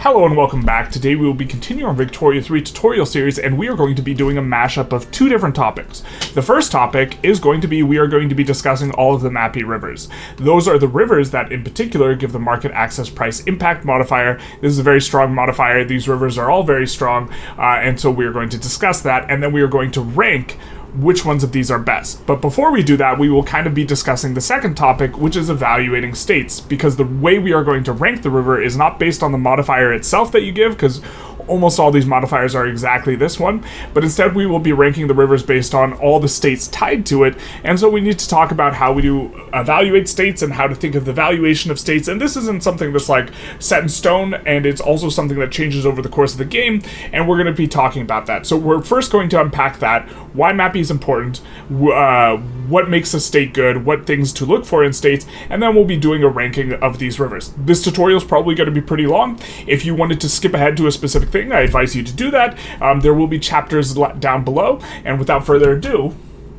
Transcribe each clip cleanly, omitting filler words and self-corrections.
Hello and welcome back. Today we will be continuing our Victoria 3 tutorial series, and we are going to be doing a mashup of two different topics. The first topic is going to be, we are going to be discussing all of the Mapi rivers. Those are the rivers that in particular give the market access price impact modifier. This is a very strong modifier. These rivers are all very strong, and so we are going to discuss that, and then we are going to rank which ones of these are best. But before we do that, we will kind of be discussing the second topic, which is evaluating states, because the way we are going to rank the river is not based on the modifier itself that you give, because almost all these modifiers are exactly this one, but instead we will be ranking the rivers based on all the states tied to it, and so we need to talk about how we do evaluate states and how to think of the valuation of states, and this isn't something that's like set in stone, and it's also something that changes over the course of the game, and we're going to be talking about that. So we're first going to unpack that, why Mapi is important, what makes a state good, what things to look for in states, and then we'll be doing a ranking of these rivers. This tutorial is probably going to be pretty long. If you wanted to skip ahead to a specific thing, I advise you to do that. There will be chapters down below, and without further ado,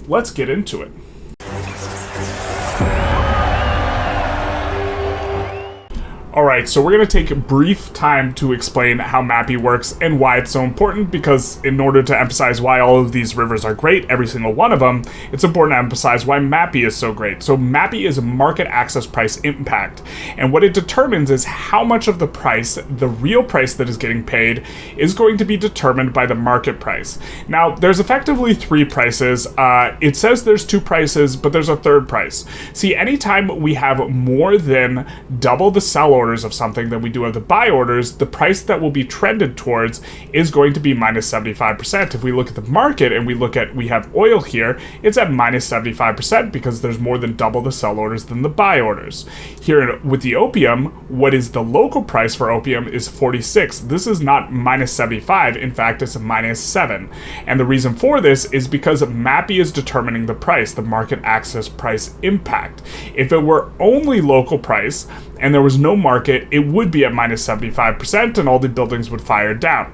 let's get into it. Alright, so we're going to take a brief time to explain how Mapi works and why it's so important, because in order to emphasize why all of these rivers are great, every single one of them, it's important to emphasize why Mapi is so great. So Mapi is a market access price impact, and what it determines is how much of the price, the real price that is getting paid, is going to be determined by the market price. Now, there's effectively three prices. It says there's two prices, but there's a third price. See, anytime we have more than double the sell orders of something than we do of the buy orders, the price that will be trended towards is going to be minus 75%. If we look at the market and we have oil here, it's at minus 75% because there's more than double the sell orders than the buy orders. Here with the opium, what is the local price for opium is 46. This is not minus 75. In fact, it's a minus 7. And the reason for this is because Mapi is determining the price, the market access price impact. If it were only local price and there was no market, it would be at minus 75% and all the buildings would fire down.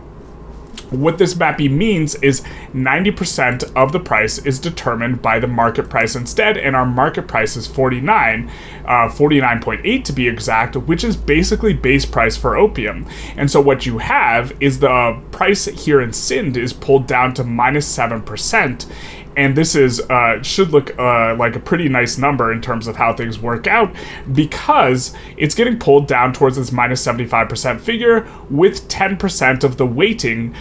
What this Mapi means is 90% of the price is determined by the market price instead, and our market price is 49.8 to be exact, which is basically base price for opium. And so what you have is the price here in Sind is pulled down to minus 7%, and this is should look like a pretty nice number in terms of how things work out, because it's getting pulled down towards this minus 75% figure with 10% of the weighting,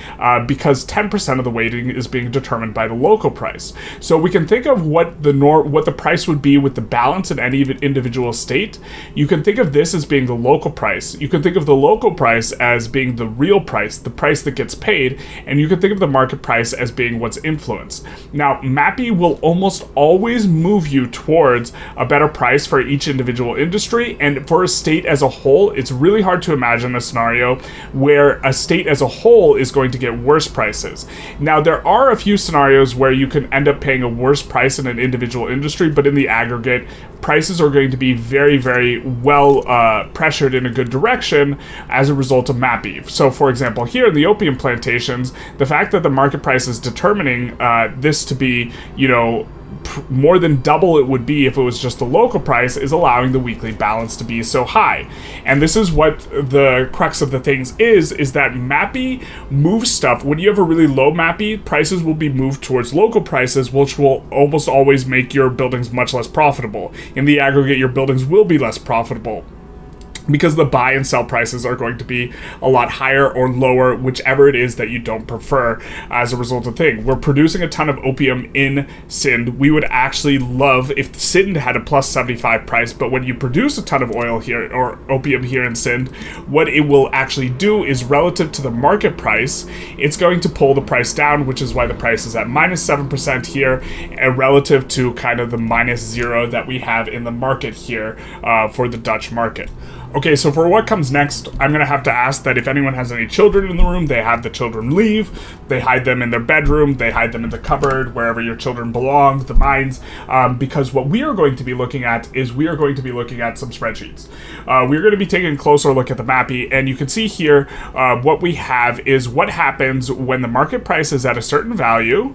because 10% of the weighting is being determined by the local price. So we can think of what the price would be with the balance in any individual state. You can think of this as being the local price. You can think of the local price as being the real price, the price that gets paid, and you can think of the market price as being what's influenced. Now, Mapi will almost always move you towards a better price for each individual industry, and for a state as a whole, it's really hard to imagine a scenario where a state as a whole is going to get worse prices. Now, there are a few scenarios where you can end up paying a worse price in an individual industry, but in the aggregate, prices are going to be very, very well pressured in a good direction as a result of Mapi. So, for example, here in the opium plantations, the fact that the market price is determining this to be, more than double it would be if it was just a local price, is allowing the weekly balance to be so high. And this is what the crux of the things is that Mapi moves stuff. When you have a really low Mapi, prices will be moved towards local prices, which will almost always make your buildings much less profitable. In the aggregate, your buildings will be less profitable, because the buy and sell prices are going to be a lot higher or lower, whichever it is that you don't prefer as a result of the thing. We're producing a ton of opium in Sind. We would actually love if Sind had a plus 75 price, but when you produce a ton of oil here, or opium here in Sind, what it will actually do is, relative to the market price, it's going to pull the price down, which is why the price is at minus 7% here, relative to kind of the minus 0 that we have in the market here for the Dutch market. Okay, so for what comes next, I'm going to have to ask that if anyone has any children in the room, they have the children leave, they hide them in their bedroom, they hide them in the cupboard, wherever your children belong, the mines, because what we are going to be looking at is we are going to be looking at some spreadsheets. We're going to be taking a closer look at the Mapi, and you can see here what we have is what happens when the market price is at a certain value,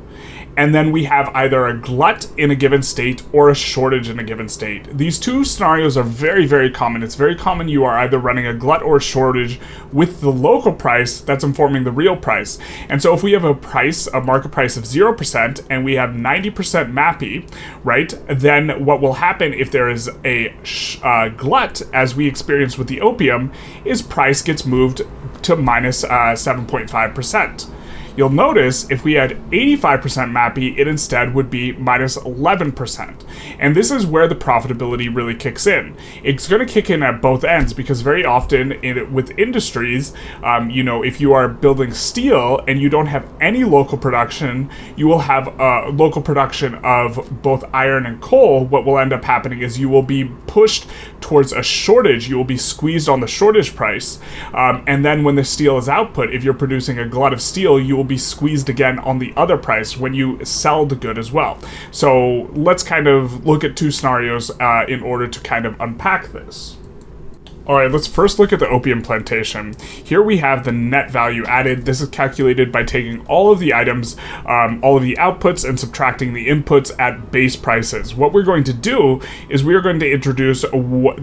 and then we have either a glut in a given state or a shortage in a given state. These two scenarios are very, very common. It's very common you are either running a glut or a shortage with the local price that's informing the real price. And so if we have a market price of 0%, and we have 90% Mapi, right, then what will happen if there is a glut, as we experienced with the opium, is price gets moved to minus 7.5%. You'll notice if we had 85% Mapi, it instead would be minus 11%. And this is where the profitability really kicks in. It's going to kick in at both ends, because very often with industries, if you are building steel and you don't have any local production, you will have local production of both iron and coal. What will end up happening is you will be pushed towards a shortage. You will be squeezed on the shortage price. And then when the steel is output, if you're producing a glut of steel, you will be squeezed again on the other price when you sell the good as well. So let's kind of look at two scenarios in order to kind of unpack this. All right, let's first look at the opium plantation. Here we have the net value added. This is calculated by taking all of the items, all of the outputs, and subtracting the inputs at base prices. What we're going to do is we are going to introduce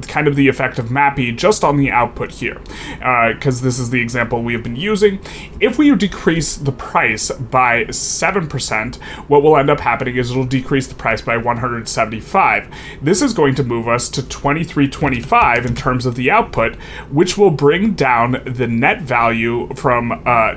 kind of the effect of Mapi just on the output here, because this is the example we have been using. If we decrease the price by 7%, what will end up happening is it'll decrease the price by 175. This is going to move us to 2325 in terms of the output, which will bring down the net value from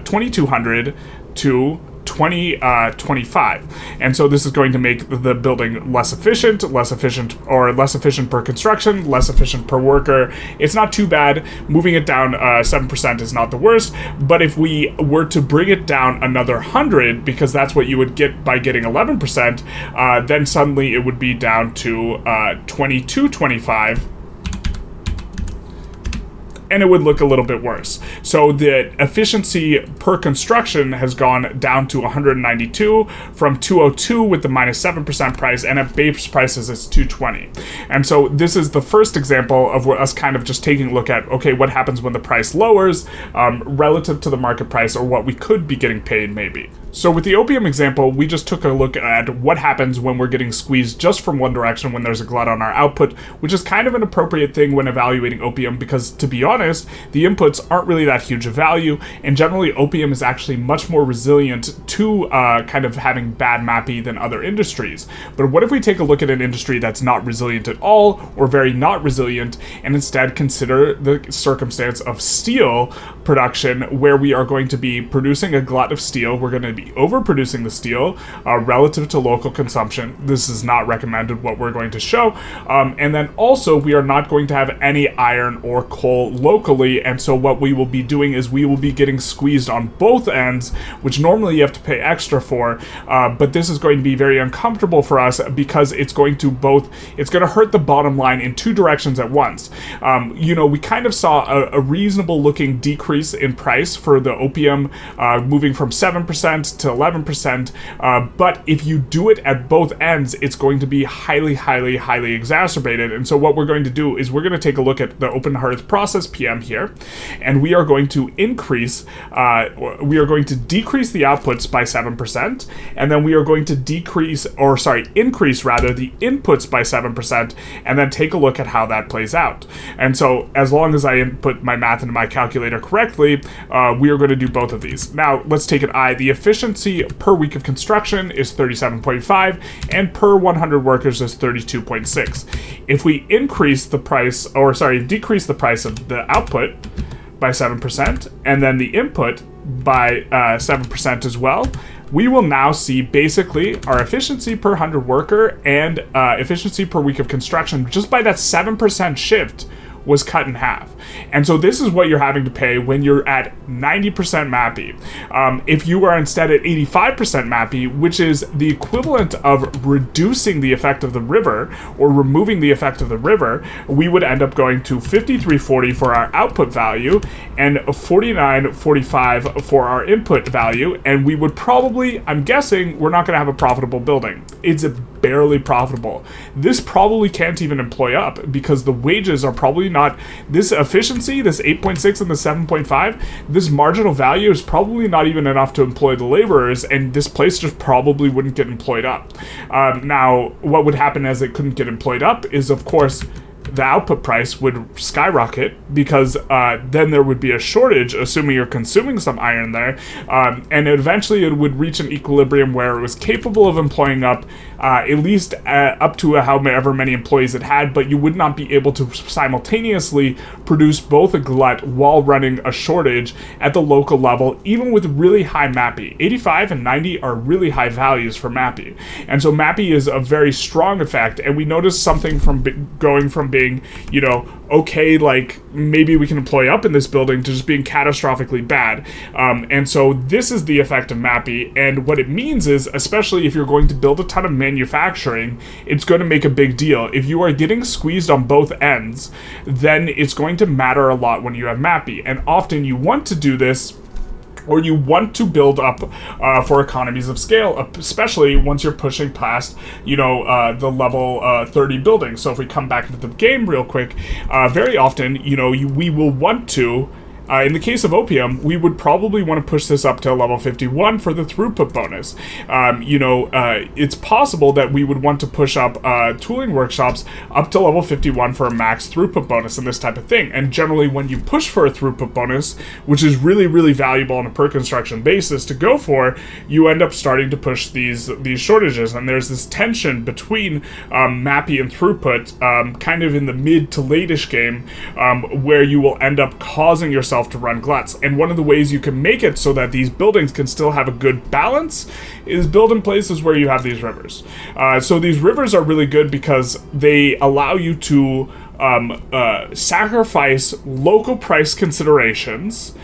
2200 to 2025. And so this is going to make the building less efficient per construction, less efficient per worker. It's not too bad. Moving it down 7% is not the worst, but if we were to bring it down another 100, because that's what you would get by getting 11%, then suddenly it would be down to 2225, and it would look a little bit worse. So the efficiency per construction has gone down to 192 from 202 with the minus 7% price, and at base prices it's 220. And so this is the first example of us kind of just taking a look at, okay, what happens when the price lowers relative to the market price, or what we could be getting paid maybe. So with the opium example, we just took a look at what happens when we're getting squeezed just from one direction when there's a glut on our output, which is kind of an appropriate thing when evaluating opium, because to be honest, the inputs aren't really that huge of value, and generally opium is actually much more resilient to kind of having bad Mapi than other industries. But what if we take a look at an industry that's not resilient at all, or very not resilient, and instead consider the circumstance of steel production, where we are going to be producing a glut of steel, we're going to be overproducing the steel relative to local consumption. This is not recommended, what we're going to show. And then also we are not going to have any iron or coal locally, and so what we will be doing is we will be getting squeezed on both ends, which normally you have to pay extra for, but this is going to be very uncomfortable for us, because it's going to hurt the bottom line in two directions at once. We kind of saw a reasonable looking decrease in price for the opium, moving from 7% to 11%, but if you do it at both ends, it's going to be highly, highly, highly exacerbated. And so what we're going to do is we're going to take a look at the open hearth process PM here, and we are going to decrease the outputs by 7%, and then we are going to increase the inputs by 7%, and then take a look at how that plays out. And so as long as I input my math into my calculator correctly, we are going to do both of these. Now let's take an eye. The efficiency per week of construction is 37.5, and per 100 workers is 32.6. If we decrease the price of the output by 7%, and then the input by 7% as well, we will now see basically our efficiency per 100 worker and efficiency per week of construction just by that 7% shift was cut in half. And so this is what you're having to pay when you're at 90% Mapi. If you are instead at 85% Mapi, which is the equivalent of reducing the effect of the river or removing the effect of the river, we would end up going to 53.40 for our output value and 49.45 for our input value, and we would probably, I'm guessing, we're not going to have a profitable building. It's barely profitable. This probably can't even employ up, because the wages are probably not, this efficiency, this 8.6 and the 7.5, this marginal value is probably not even enough to employ the laborers, and this place just probably wouldn't get employed up. Now, what would happen as it couldn't get employed up is, of course, the output price would skyrocket, because then there would be a shortage, assuming you're consuming some iron there, and eventually it would reach an equilibrium where it was capable of employing up at least up to however many employees it had, but you would not be able to simultaneously produce both a glut while running a shortage at the local level, even with really high Mapi. 85 and 90 are really high values for Mapi, and so Mapi is a very strong effect, and we noticed something from going from being, you know, okay, like maybe we can employ up in this building, to just being catastrophically bad. And so this is the effect of Mapi, and what it means is, especially if you're going to build a ton of manufacturing, it's going to make a big deal. If you are getting squeezed on both ends, then it's going to matter a lot when you have Mapi, and often you want to do this, or you want to build up for economies of scale, especially once you're pushing past, you know, the level 30 building. So if we come back into the game real quick, very often, you know, we will want to, in the case of opium, we would probably want to push this up to level 51 for the throughput bonus. It's possible that we would want to push up tooling workshops up to level 51 for a max throughput bonus and this type of thing. And generally, when you push for a throughput bonus, which is really, really valuable on a per construction basis to go for, you end up starting to push these shortages. And there's this tension between Mapi and throughput, kind of in the mid to late-ish game, where you will end up causing yourself to run gluts. And one of the ways you can make it so that these buildings can still have a good balance is build in places where you have these rivers. So these rivers are really good because they allow you to sacrifice local price considerations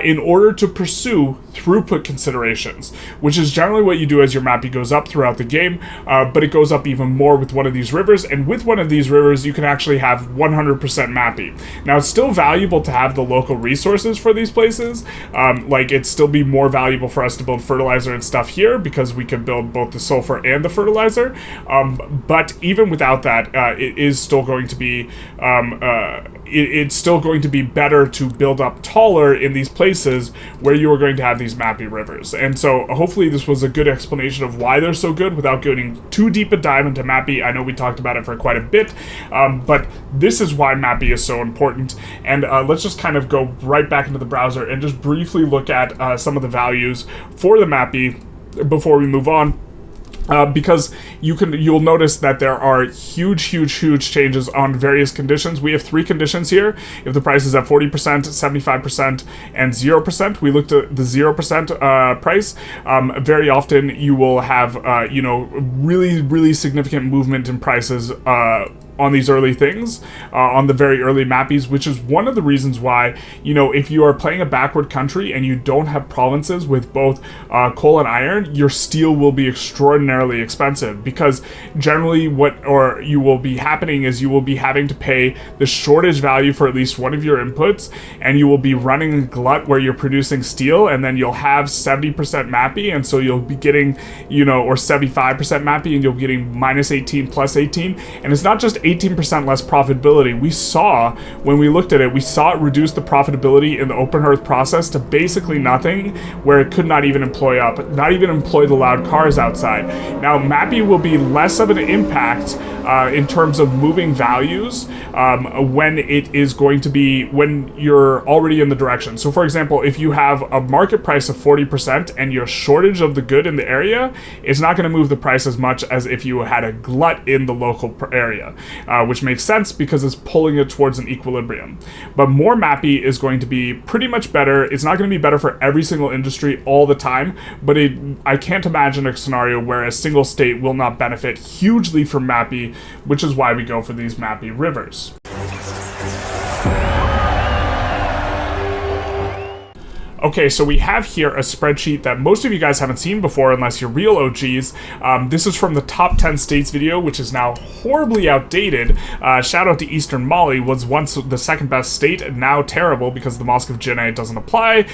in order to pursue throughput considerations, which is generally what you do as your Mapi goes up throughout the game, but it goes up even more with one of these rivers, and with one of these rivers you can actually have 100% Mapi. Now, it's still valuable to have the local resources for these places, like it'd still be more valuable for us to build fertilizer and stuff here, because we can build both the sulfur and the fertilizer, but even without that, it is still going to be it's still going to be better to build up taller in these places where you are going to have these Mapi rivers. And so hopefully this was a good explanation of why they're so good without going too deep a dive into Mapi. I know we talked about it for quite a bit, but this is why Mapi is so important. And let's just kind of go right back into the browser and just briefly look at some of the values for the Mapi before we move on. Because you'll notice that there are huge changes on various conditions. We have 3 conditions here. If the price is at 40%, 75%, and 0%, we looked at the 0% price. Very often you will have, really significant movement in prices on these early things, on the very early Mappies, which is one of the reasons why, if you are playing a backward country and you don't have provinces with both coal and iron, your steel will be extraordinarily expensive, because generally what you will be happening is you will be having to pay the shortage value for at least one of your inputs, and you will be running a glut where you're producing steel, and then you'll have 70% Mapi, and so you'll be getting, or 75% Mapi, and you'll be getting minus 18 plus 18, and it's not just 18% less profitability. We saw, when we looked at it, we saw it reduce the profitability in the open hearth process to basically nothing, where it could not even employ the loud cars outside. Now, Mapi will be less of an impact in terms of moving values when you're already in the direction. So for example, if you have a market price of 40% and your shortage of the good in the area, it's not going to move the price as much as if you had a glut in the local area. Which makes sense because it's pulling it towards an equilibrium. But more Mapi is going to be pretty much better. It's not going to be better for every single industry all the time, but I can't imagine a scenario where a single state will not benefit hugely from Mapi, which is why we go for these Mapi rivers. Okay, so we have here a spreadsheet that most of you guys haven't seen before unless you're real OGs. This is from the top 10 states video, which is now horribly outdated. Shout out to Eastern Mali, was once the second best state, and now terrible because the Mosque of Jinnah doesn't apply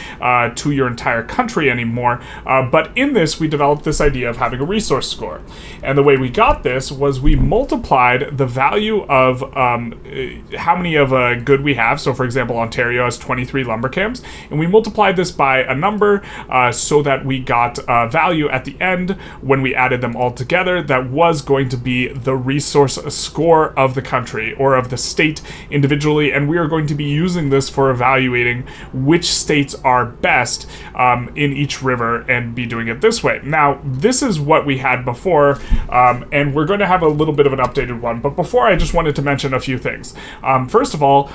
to your entire country anymore. But in this, we developed this idea of having a resource score. And the way we got this was we multiplied the value of how many of a good we have. So for example, Ontario has 23 lumber camps, and we multiplied this by a number so that we got value at the end when we added them all together that was going to be the resource score of the country or of the state individually, and we are going to be using this for evaluating which states are best in each river and be doing it this way. Now, this is what we had before, and we're going to have a little bit of an updated one, but before I just wanted to mention a few things. First of all,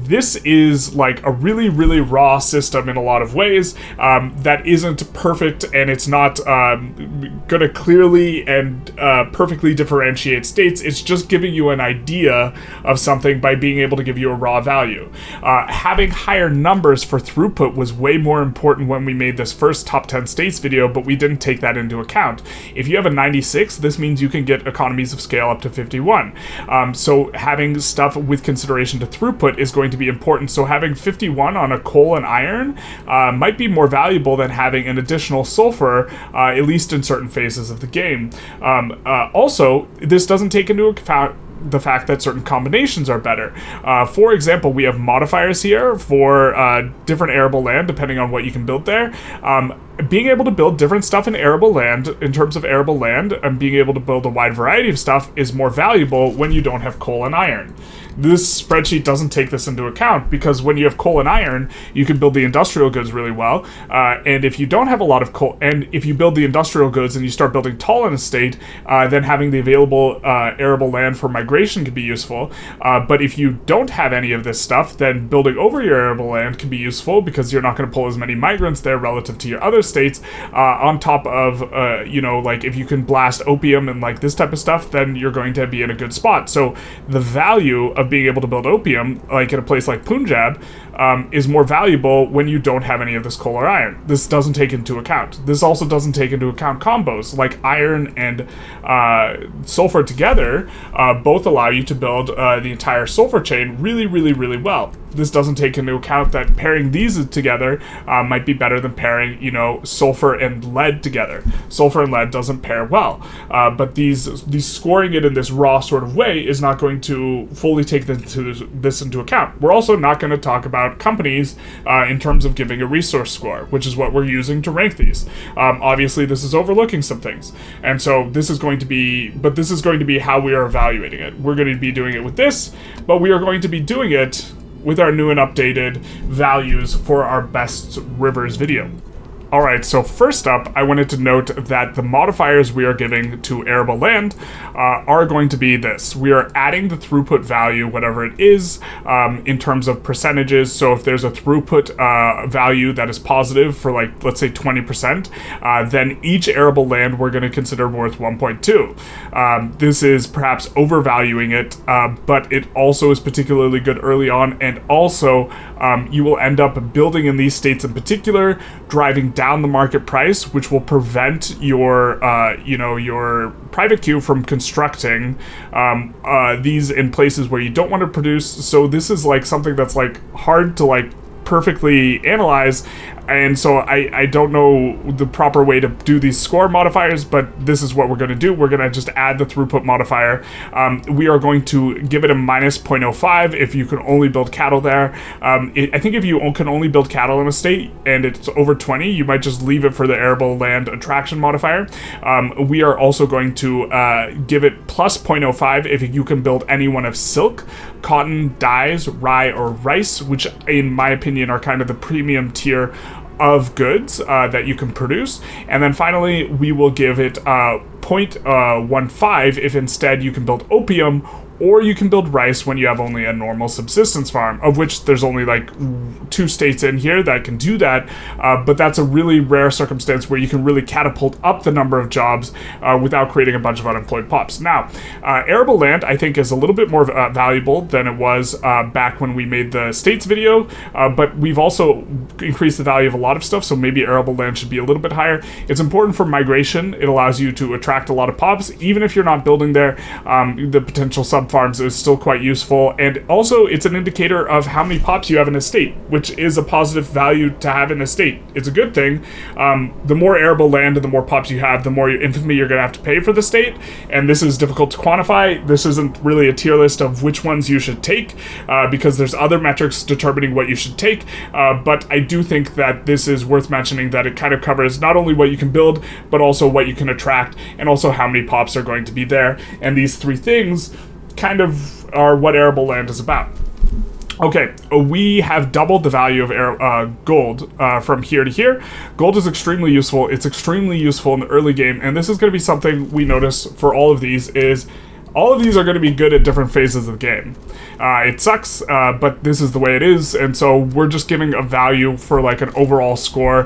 this is like a really, really raw system in a lot of ways that isn't perfect, and it's not going to clearly and perfectly differentiate states. It's just giving you an idea of something by being able to give you a raw value. Having higher numbers for throughput was way more important when we made this first top 10 states video, but we didn't take that into account. If you have a 96, this means you can get economies of scale up to 51. So having stuff with consideration to throughput is going to be important. So having 51 on a coal and iron might be more valuable than having an additional sulfur, at least in certain phases of the game. Also, this doesn't take into account the fact that certain combinations are better. For example, we have modifiers here for different arable land, depending on what you can build there. Being able to build different stuff in arable land, in terms of arable land, and being able to build a wide variety of stuff is more valuable when you don't have coal and iron. This spreadsheet doesn't take this into account because when you have coal and iron, you can build the industrial goods really well. And if you don't have a lot of coal, and if you build the industrial goods and you start building tall in a state, then having the available arable land for migration can be useful. But if you don't have any of this stuff, then building over your arable land can be useful because you're not going to pull as many migrants there relative to your other states. On top of, like if you can blast opium and like this type of stuff, then you're going to be in a good spot. So the value of being able to build opium, like in a place like Punjab, is more valuable when you don't have any of this coal or iron. This doesn't take into account. This also doesn't take into account combos, like iron and sulfur together both allow you to build the entire sulfur chain really, really, really well. This doesn't take into account that pairing these together might be better than pairing, sulfur and lead together. Sulfur and lead doesn't pair well, but these scoring it in this raw sort of way is not going to fully take this into account. We're also not going to talk about companies in terms of giving a resource score, which is what we're using to rank these. Obviously, this is overlooking some things, and so this is going to be how we are evaluating it. We're going to be doing it with this, but we are going to be doing it with our new and updated values for our best rivers video. Alright, so first up, I wanted to note that the modifiers we are giving to arable land are going to be this. We are adding the throughput value, whatever it is, in terms of percentages. So if there's a throughput value that is positive for, like, let's say 20%, then each arable land we're going to consider worth 1.2. This is perhaps overvaluing it, but it also is particularly good early on, and also you will end up building in these states in particular, driving down the market price, which will prevent your your private queue from constructing these in places where you don't want to produce. So this is like something that's like hard to like perfectly analyze, and so I don't know the proper way to do these score modifiers, but this is what we're going to do. We're going to just add the throughput modifier. We are going to give it a minus 0.05 if you can only build cattle there. I think if you can only build cattle in a state and it's over 20, you might just leave it for the arable land attraction modifier. We are also going to give it plus 0.05 if you can build any one of silk, cotton, dyes, rye, or rice, which in my opinion are kind of the premium tier of goods that you can produce. And then finally, we will give it 0.15 if instead you can build opium or you can build rice when you have only a normal subsistence farm, of which there's only like 2 states in here that can do that, but that's a really rare circumstance where you can really catapult up the number of jobs without creating a bunch of unemployed pops. Now, arable land, I think, is a little bit more valuable than it was back when we made the states video, but we've also increased the value of a lot of stuff, so maybe arable land should be a little bit higher. It's important for migration. It allows you to attract a lot of pops, even if you're not building there. The potential sub-farms is still quite useful, and also it's an indicator of how many pops you have in a state, which is a positive value to have in a state. It's a good thing. The more arable land and the more pops you have, the more infamy you're going to have to pay for the state, and this is difficult to quantify. This isn't really a tier list of which ones you should take, because there's other metrics determining what you should take, but I do think that this is worth mentioning, that it kind of covers not only what you can build, but also what you can attract, and also how many pops are going to be there, and these 3 things kind of are what arable land is about. Okay, we have doubled the value of gold from here to here. Gold is extremely useful. It's extremely useful in the early game, and this is going to be something we notice for all of these, is all of these are going to be good at different phases of the game. It sucks, but this is the way it is, and so we're just giving a value for like an overall score,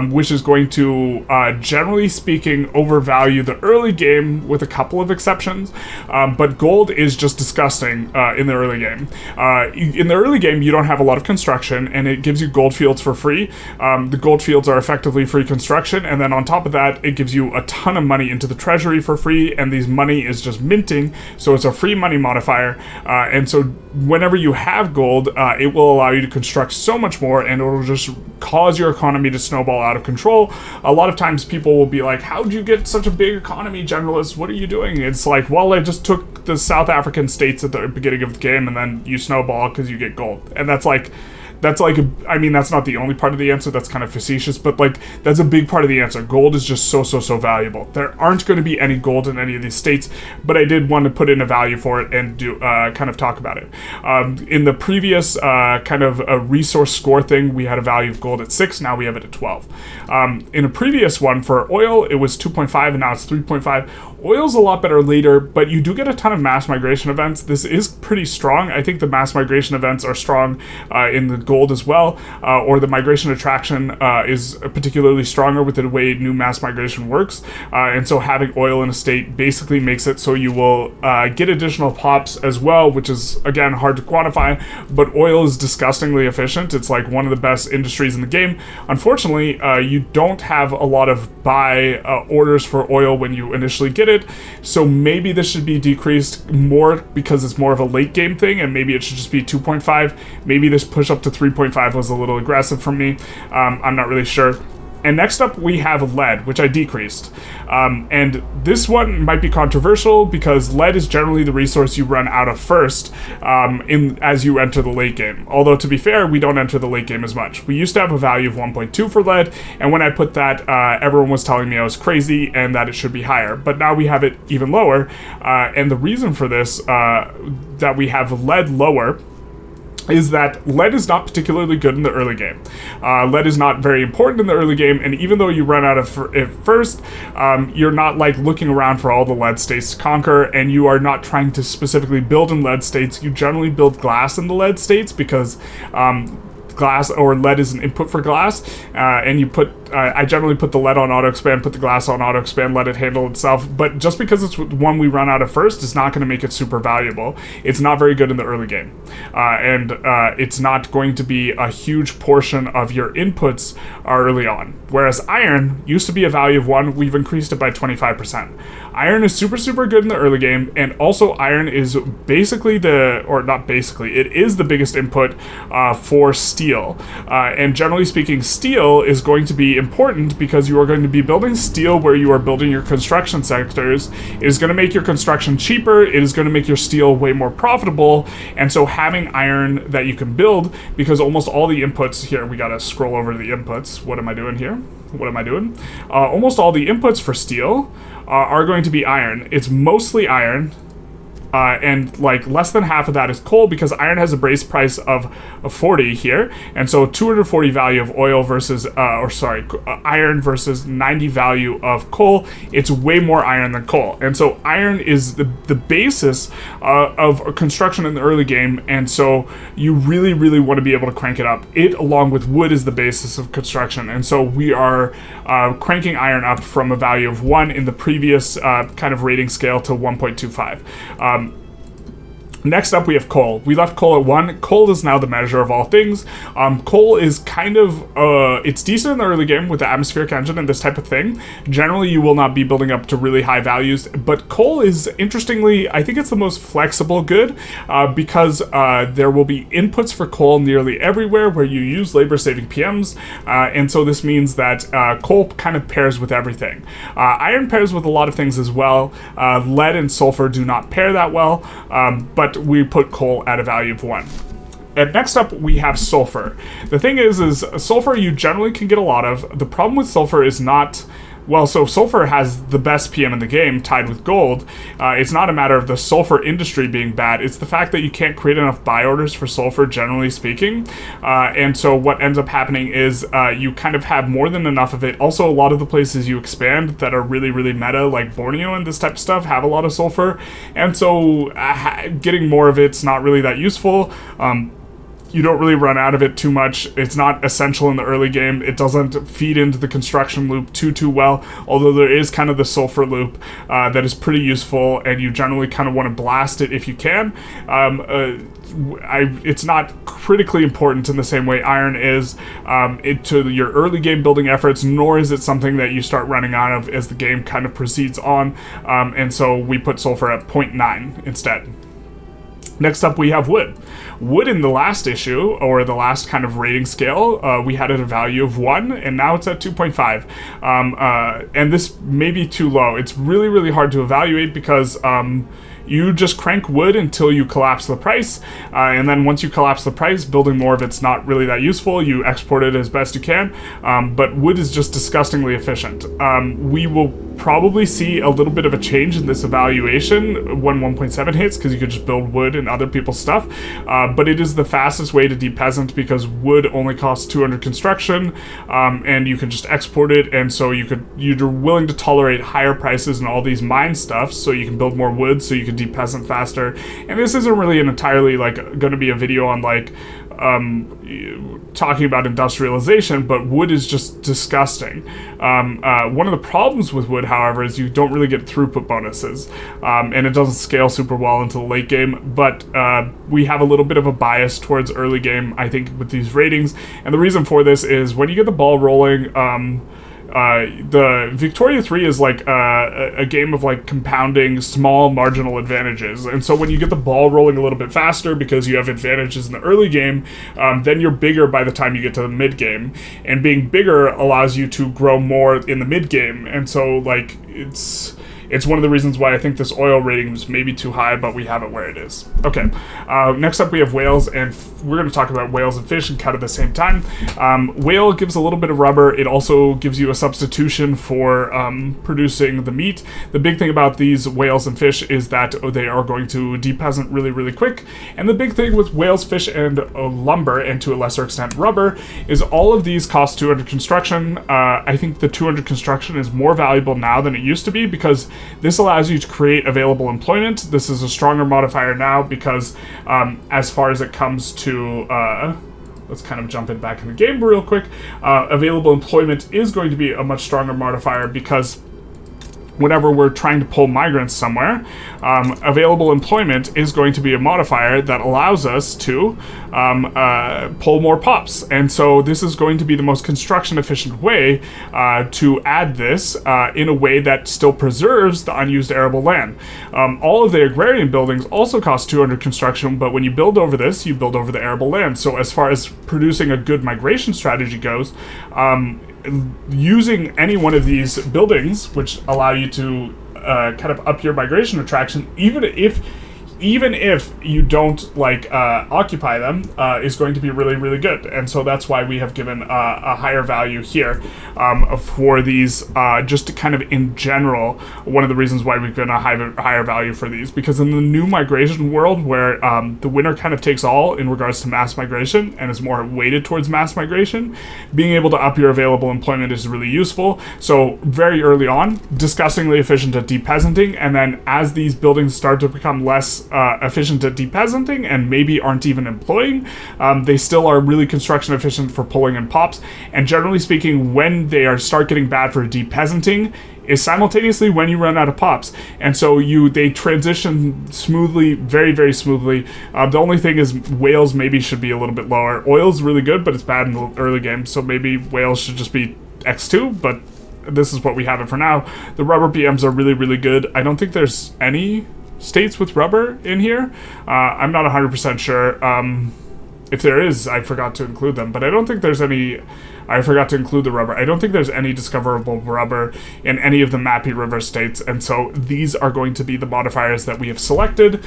which is going to, generally speaking, overvalue the early game with a couple of exceptions, but gold is just disgusting in the early game. In the early game, you don't have a lot of construction, and it gives you gold fields for free. The gold fields are effectively free construction, and then on top of that, it gives you a ton of money into the treasury for free, and these money is just minting, so it's a free money modifier, and so whenever you have gold, it will allow you to construct so much more, and it will just cause your economy to snowball out of control. A lot of times people will be like, how'd you get such a big economy, generalist? What are you doing? It's like, well, I just took the South African states at the beginning of the game, and then you snowball because you get gold. And that's like, I mean, that's not the only part of the answer. That's kind of facetious, but like, that's a big part of the answer. Gold is just so valuable. There aren't going to be any gold in any of these states, but I did want to put in a value for it and do kind of talk about it. In the previous kind of a resource score thing, we had a value of gold at 6. Now we have it at 12. In a previous one for oil, it was 2.5, and now it's 3.5. Oil's a lot better later, but you do get a ton of mass migration events. This is pretty strong. I think the mass migration events are strong in the gold as well, or the migration attraction is particularly stronger with the way new mass migration works, and so having oil in a state basically makes it so you will get additional pops as well, which is, again, hard to quantify, but oil is disgustingly efficient. It's like one of the best industries in the game. Unfortunately, you don't have a lot of buy orders for oil when you initially get it, so maybe this should be decreased more because it's more of a late game thing, and maybe it should just be 2.5. Maybe this push up to 3.5 was a little aggressive from me. I'm not really sure. And next up, we have lead, which I decreased. And this one might be controversial because lead is generally the resource you run out of first as you enter the late game. Although, to be fair, we don't enter the late game as much. We used to have a value of 1.2 for lead, and when I put that, everyone was telling me I was crazy and that it should be higher. But now we have it even lower, and the reason for this, that we have lead lower, is that lead is not particularly good in the early game. Lead is not very important in the early game, and even though you run out of it first, you're not like looking around for all the lead states to conquer, and you are not trying to specifically build in lead states. You generally build glass in the lead states because glass or lead is an input for glass, and you put I generally put the lead on auto expand, put the glass on auto expand, let it handle itself. But just because it's one we run out of first is not going to make it super valuable. It's not very good in the early game, and it's not going to be a huge portion of your inputs early on. Whereas iron used to be a value of 1, we've increased it by 25%. Iron is super good in the early game, and also iron is basically it is the biggest input for steel. And generally speaking, steel is going to be important because you are going to be building steel where you are building your construction sectors. It is going to make your construction cheaper. It is going to make your steel way more profitable. And so having iron that you can build, because almost all the inputs here, we got to scroll over to the inputs. What am I doing here? Almost all the inputs for steel are going to be iron. It's mostly iron. and like less than half of that is coal, because iron has a base price of 40 here, and so 240 value of oil versus iron versus 90 value of coal. It's way more iron than coal, and so iron is the basis of construction in the early game, and so you really want to be able to crank it up. It, along with wood, is the basis of construction, and so we are cranking iron up from a value of 1 in the previous kind of rating scale to 1.25. Next up, we have coal. We left coal at 1. Coal is now the measure of all things. Coal is kind of, it's decent in the early game with the atmospheric engine and this type of thing. Generally, you will not be building up to really high values, but coal is, interestingly, I think it's the most flexible good, because there will be inputs for coal nearly everywhere where you use labor-saving PMs, and so this means that coal kind of pairs with everything. Iron pairs with a lot of things as well. Lead and sulfur do not pair that well, but we put coal at a value of 1. And next up, we have sulfur. The thing is sulfur you generally can get a lot of. The problem with sulfur is not... Well, so sulfur has the best PM in the game, tied with gold. It's not a matter of the sulfur industry being bad. It's the fact that you can't create enough buy orders for sulfur, generally speaking. And so what ends up happening is you kind of have more than enough of it. Also, a lot of the places you expand that are really meta, like Borneo and this type of stuff, have a lot of sulfur. And so getting more of it's not really that useful. You don't really run out of it too much. It's not essential in the early game. It doesn't feed into the construction loop too well, although there is kind of the sulfur loop that is pretty useful, and you generally kind of want to blast it if you can. It's not critically important in the same way iron is to your early game building efforts, nor is it something that you start running out of as the game kind of proceeds on, and so we put sulfur at 0.9 instead. Next up, we have wood. Wood in the last issue, or the last kind of rating scale, we had at a value of 1, and now it's at 2.5. And this may be too low. It's really hard to evaluate because you just crank wood until you collapse the price, and then once you collapse the price, building more of it's not really that useful. You export it as best you can, but wood is just disgustingly efficient. We will probably see a little bit of a change in this evaluation when 1.7 hits, because you could just build wood and other people's stuff, but it is the fastest way to de-peasant because wood only costs 200 construction, and you can just export it, and so you're willing to tolerate higher prices and all these mine stuff, so you can build more wood, so you can de-peasant faster. And this isn't really an entirely going to be a video on talking about industrialization, but wood is just disgusting. One of the problems with wood, however, is you don't really get throughput bonuses, and it doesn't scale super well into the late game, but we have a little bit of a bias towards early game, I think, with these ratings, and the reason for this is when you get the ball rolling, the Victoria 3 is like a game of like compounding small marginal advantages, and so when you get the ball rolling a little bit faster because you have advantages in the early game, then you're bigger by the time you get to the mid game, and being bigger allows you to grow more in the mid game, and so like it's one of the reasons why I think this oil rating was maybe too high, but we have it where it is. Okay, next up we have whales, and we're going to talk about whales and fish and cut at the same time. Whale gives a little bit of rubber. It also gives you a substitution for producing the meat. The big thing about these whales and fish is that they are going to de-peasant really quick, and the big thing with whales, fish, and lumber, and to a lesser extent rubber, is all of these cost 200 construction. I think the 200 construction is more valuable now than it used to be, because this allows you to create available employment. This is a stronger modifier now because as far as it comes to let's kind of jump it back in the game real quick. Available employment is going to be a much stronger modifier because whenever we're trying to pull migrants somewhere, available employment is going to be a modifier that allows us to pull more pops. And so this is going to be the most construction efficient way to add this in a way that still preserves the unused arable land. All of the agrarian buildings also cost 200 construction, but when you build over this, you build over the arable land. So as far as producing a good migration strategy goes, using any one of these buildings, which allow you to kind of up your migration attraction, even if even if you don't occupy them, is going to be really, really good. And so that's why we have given a higher value here for these, just to kind of in general, one of the reasons why we've given a higher value for these, because in the new migration world where the winner kind of takes all in regards to mass migration and is more weighted towards mass migration, being able to up your available employment is really useful. So very early on, disgustingly efficient at depeasanting, and then as these buildings start to become less efficient at depeasanting and maybe aren't even employing, they still are really construction efficient for pulling in pops. And generally speaking, when they start getting bad for depeasanting is simultaneously when you run out of pops. And so they transition smoothly, very, very smoothly. The only thing is whales maybe should be a little bit lower. Oil's really good, but it's bad in the early game, so maybe whales should just be X2, but this is what we have it for now. The rubber BMs are really, really good. I don't think there's any states with rubber in here. I'm not 100% sure. If there is, I forgot to include them, but I don't think there's any. I forgot to include the rubber. I don't think there's any discoverable rubber in any of the Mapi River states, and so these are going to be the modifiers that we have selected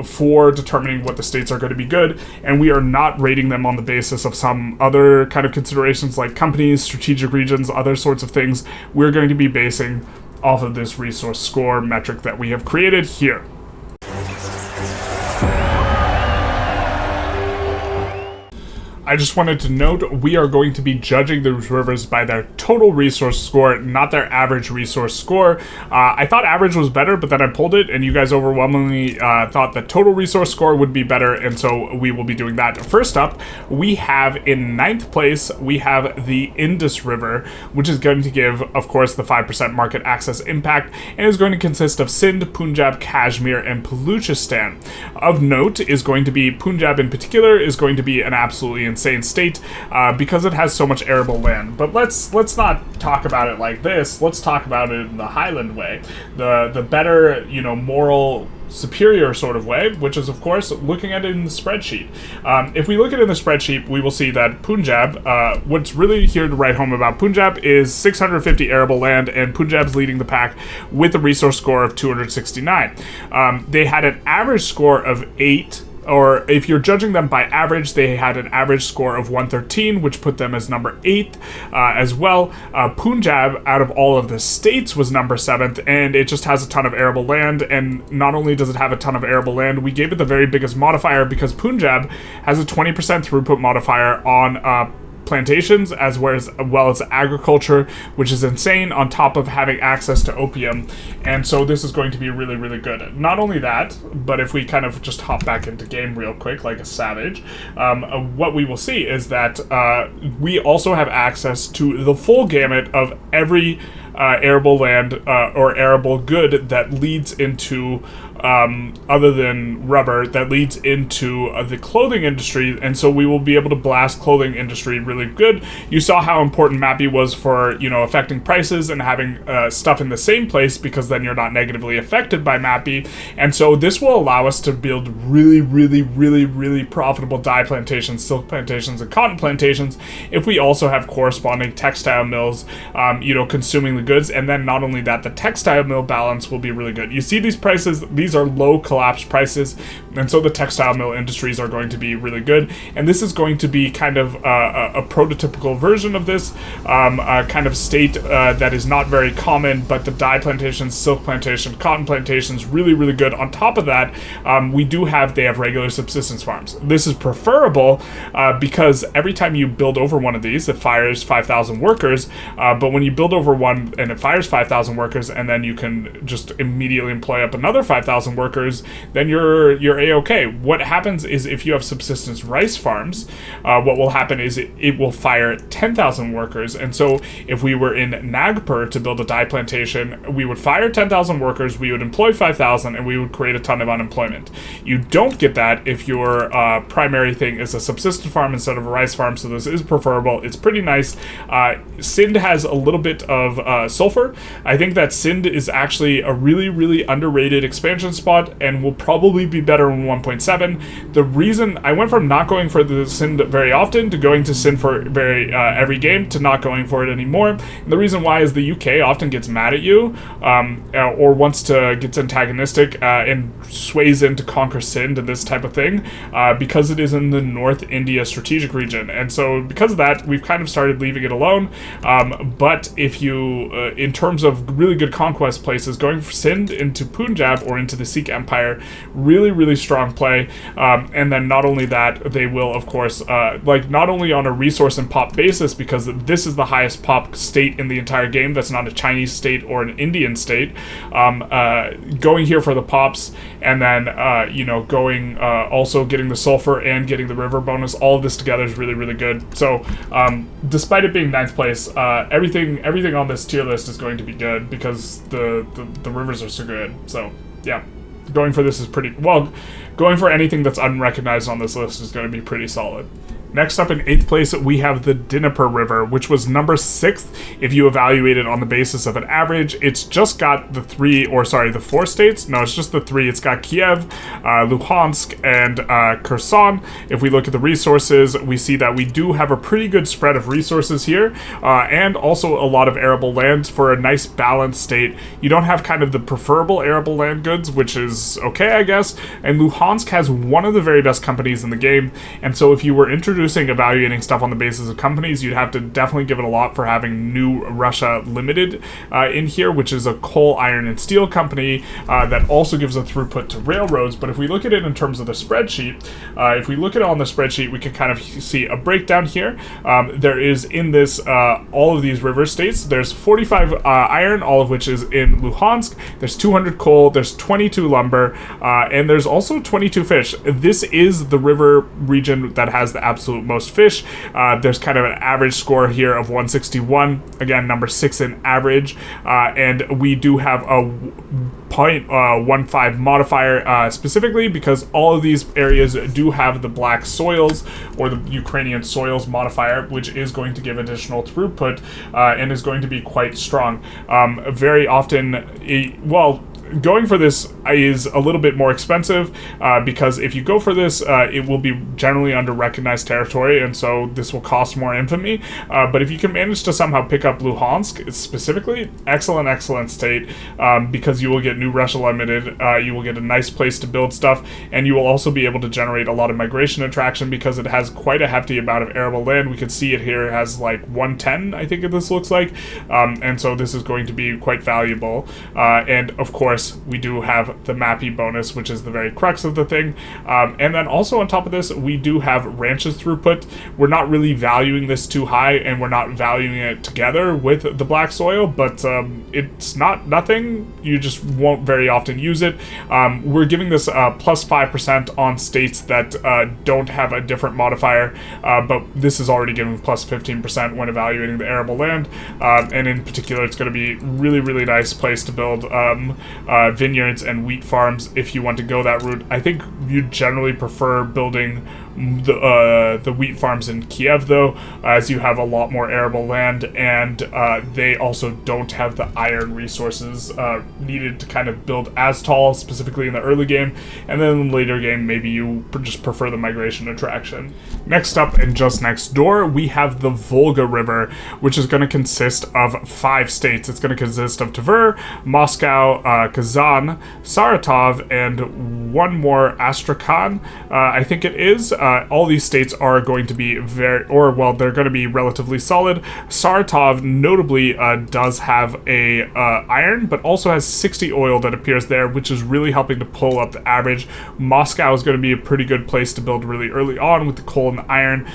for determining what the states are going to be good, and we are not rating them on the basis of some other kind of considerations like companies, strategic regions, other sorts of things. We're going to be basing off of this resource score metric that we have created here. I just wanted to note, we are going to be judging those rivers by their total resource score, not their average resource score. I thought average was better, but then I pulled it, and you guys overwhelmingly thought the total resource score would be better, and so we will be doing that. First up, we have in 9th place, we have the Indus River, which is going to give, of course, the 5% market access impact, and is going to consist of Sindh, Punjab, Kashmir, and Baluchistan. Of note is going to be Punjab in particular is going to be an absolutely insane state because it has so much arable land. But let's not talk about it like this. Let's talk about it in the Highland way, the better, moral superior sort of way, which is of course looking at it in the spreadsheet. If we look at it in the spreadsheet, we will see that Punjab, what's really here to write home about Punjab is 650 arable land, and Punjab's leading the pack with a resource score of 269. They had an average score of 8, or if you're judging them by average, they had an average score of 113, which put them as number 8 as well. Punjab, out of all of the states, was number 7th, and it just has a ton of arable land. And not only does it have a ton of arable land, we gave it the very biggest modifier because Punjab has a 20% throughput modifier on plantations as well as agriculture, which is insane, on top of having access to opium. And so this is going to be really, really good. Not only that, but if we kind of just hop back into game real quick like a savage, what we will see is that we also have access to the full gamut of every arable land or arable good that leads into other than rubber, that leads into the clothing industry, and so we will be able to blast clothing industry really good. You saw how important Mapi was for, affecting prices and having stuff in the same place, because then you're not negatively affected by Mapi, and so this will allow us to build really, really, really, really profitable dye plantations, silk plantations, and cotton plantations if we also have corresponding textile mills, consuming the goods. And then not only that, the textile mill balance will be really good. You see these prices, these are low collapse prices, and so the textile mill industries are going to be really good. And this is going to be kind of a prototypical version of this kind of state that is not very common, but the dye plantations, silk plantation, cotton plantations, really, really good. On top of that, they have regular subsistence farms. This is preferable because every time you build over one of these, it fires 5,000 workers, but when you build over one and it fires 5,000 workers, and then you can just immediately employ up another 5,000 workers, then you're A-okay. What happens is if you have subsistence rice farms, what will happen is it will fire 10,000 workers, and so if we were in Nagpur to build a dye plantation, we would fire 10,000 workers, we would employ 5,000, and we would create a ton of unemployment. You don't get that if your primary thing is a subsistence farm instead of a rice farm, so this is preferable. It's pretty nice. Sindh has a little bit of sulfur. I think that Sind is actually a really, really underrated expansion spot and will probably be better in 1.7. The reason I went from not going for the Sind very often to going to Sind for every game to not going for it anymore. And the reason why is the UK often gets mad at you or gets antagonistic and sways in to conquer Sind and this type of thing because it is in the North India strategic region. And so because of that, we've kind of started leaving it alone. But if you, in terms of really good conquest places, going for Sind into Punjab or into the Sikh Empire, really, really strong play. And then not only that, they will, of course, not only on a resource and pop basis, because this is the highest pop state in the entire game that's not a Chinese state or an Indian state, going here for the pops, and then, going, also getting the sulfur and getting the river bonus, all of this together is really, really good. So, despite it being 9th place, everything on this tier list is going to be good because the rivers are so good. So, yeah, going for this is going for anything that's unrecognized on this list is going to be pretty solid. Next up in 8th place, we have the Dnieper River, which was number 6th if you evaluate it on the basis of an average. It's just got the 4 states. No, it's just the 3. It's got Kiev, Luhansk, and Kherson. If we look at the resources, we see that we do have a pretty good spread of resources here, and also a lot of arable land for a nice balanced state. You don't have kind of the preferable arable land goods, which is okay, I guess, and Luhansk has one of the very best companies in the game, and so if you were evaluating stuff on the basis of companies, you'd have to definitely give it a lot for having New Russia Limited in here, which is a coal, iron, and steel company that also gives a throughput to railroads. But if we look at it in terms of the spreadsheet, we can kind of see a breakdown here. There is in this all of these river states. There's 45 iron, all of which is in Luhansk. There's 200 coal. There's 22 lumber, and there's also 22 fish. This is the river region that has the absolute most fish. There's kind of an average score here of 161, again number 6 in average, and we do have a 0.15 modifier specifically because all of these areas do have the black soils or the Ukrainian soils modifier, which is going to give additional throughput and is going to be quite strong. Very often, going for this is a little bit more expensive because if you go for this, it will be generally under recognized territory, and so this will cost more infamy. But if you can manage to somehow pick up Luhansk specifically, excellent state, because you will get New Russia Limited, you will get a nice place to build stuff, and you will also be able to generate a lot of migration attraction because it has quite a hefty amount of arable land. We can see it here, it has like 110, I think this looks like, and so this is going to be quite valuable. And of course, we do have the Mapi bonus, which is the very crux of the thing. And then also on top of this, we do have ranches throughput. We're not really valuing this too high, and we're not valuing it together with the black soil, but it's not nothing. You just won't very often use it. We're giving this plus 5% on states that don't have a different modifier, but this is already giving plus 15% when evaluating the arable land. And in particular, it's going to be really, really nice place to build vineyards and wheat farms if you want to go that route. I think you generally prefer building the wheat farms in Kiev, though, as you have a lot more arable land, and they also don't have the iron resources needed to kind of build as tall, specifically in the early game, and then in the later game, maybe you just prefer the migration attraction. Next up, and just next door, we have the Volga River, which is going to consist of 5 states. It's going to consist of Tver, Moscow, Kazan, Saratov, and one more, Astrakhan, I think it is. All these states are going to be they're going to be relatively solid. Saratov notably does have a iron, but also has 60 oil that appears there, which is really helping to pull up the average. Moscow is going to be a pretty good place to build really early on with the coal and the iron.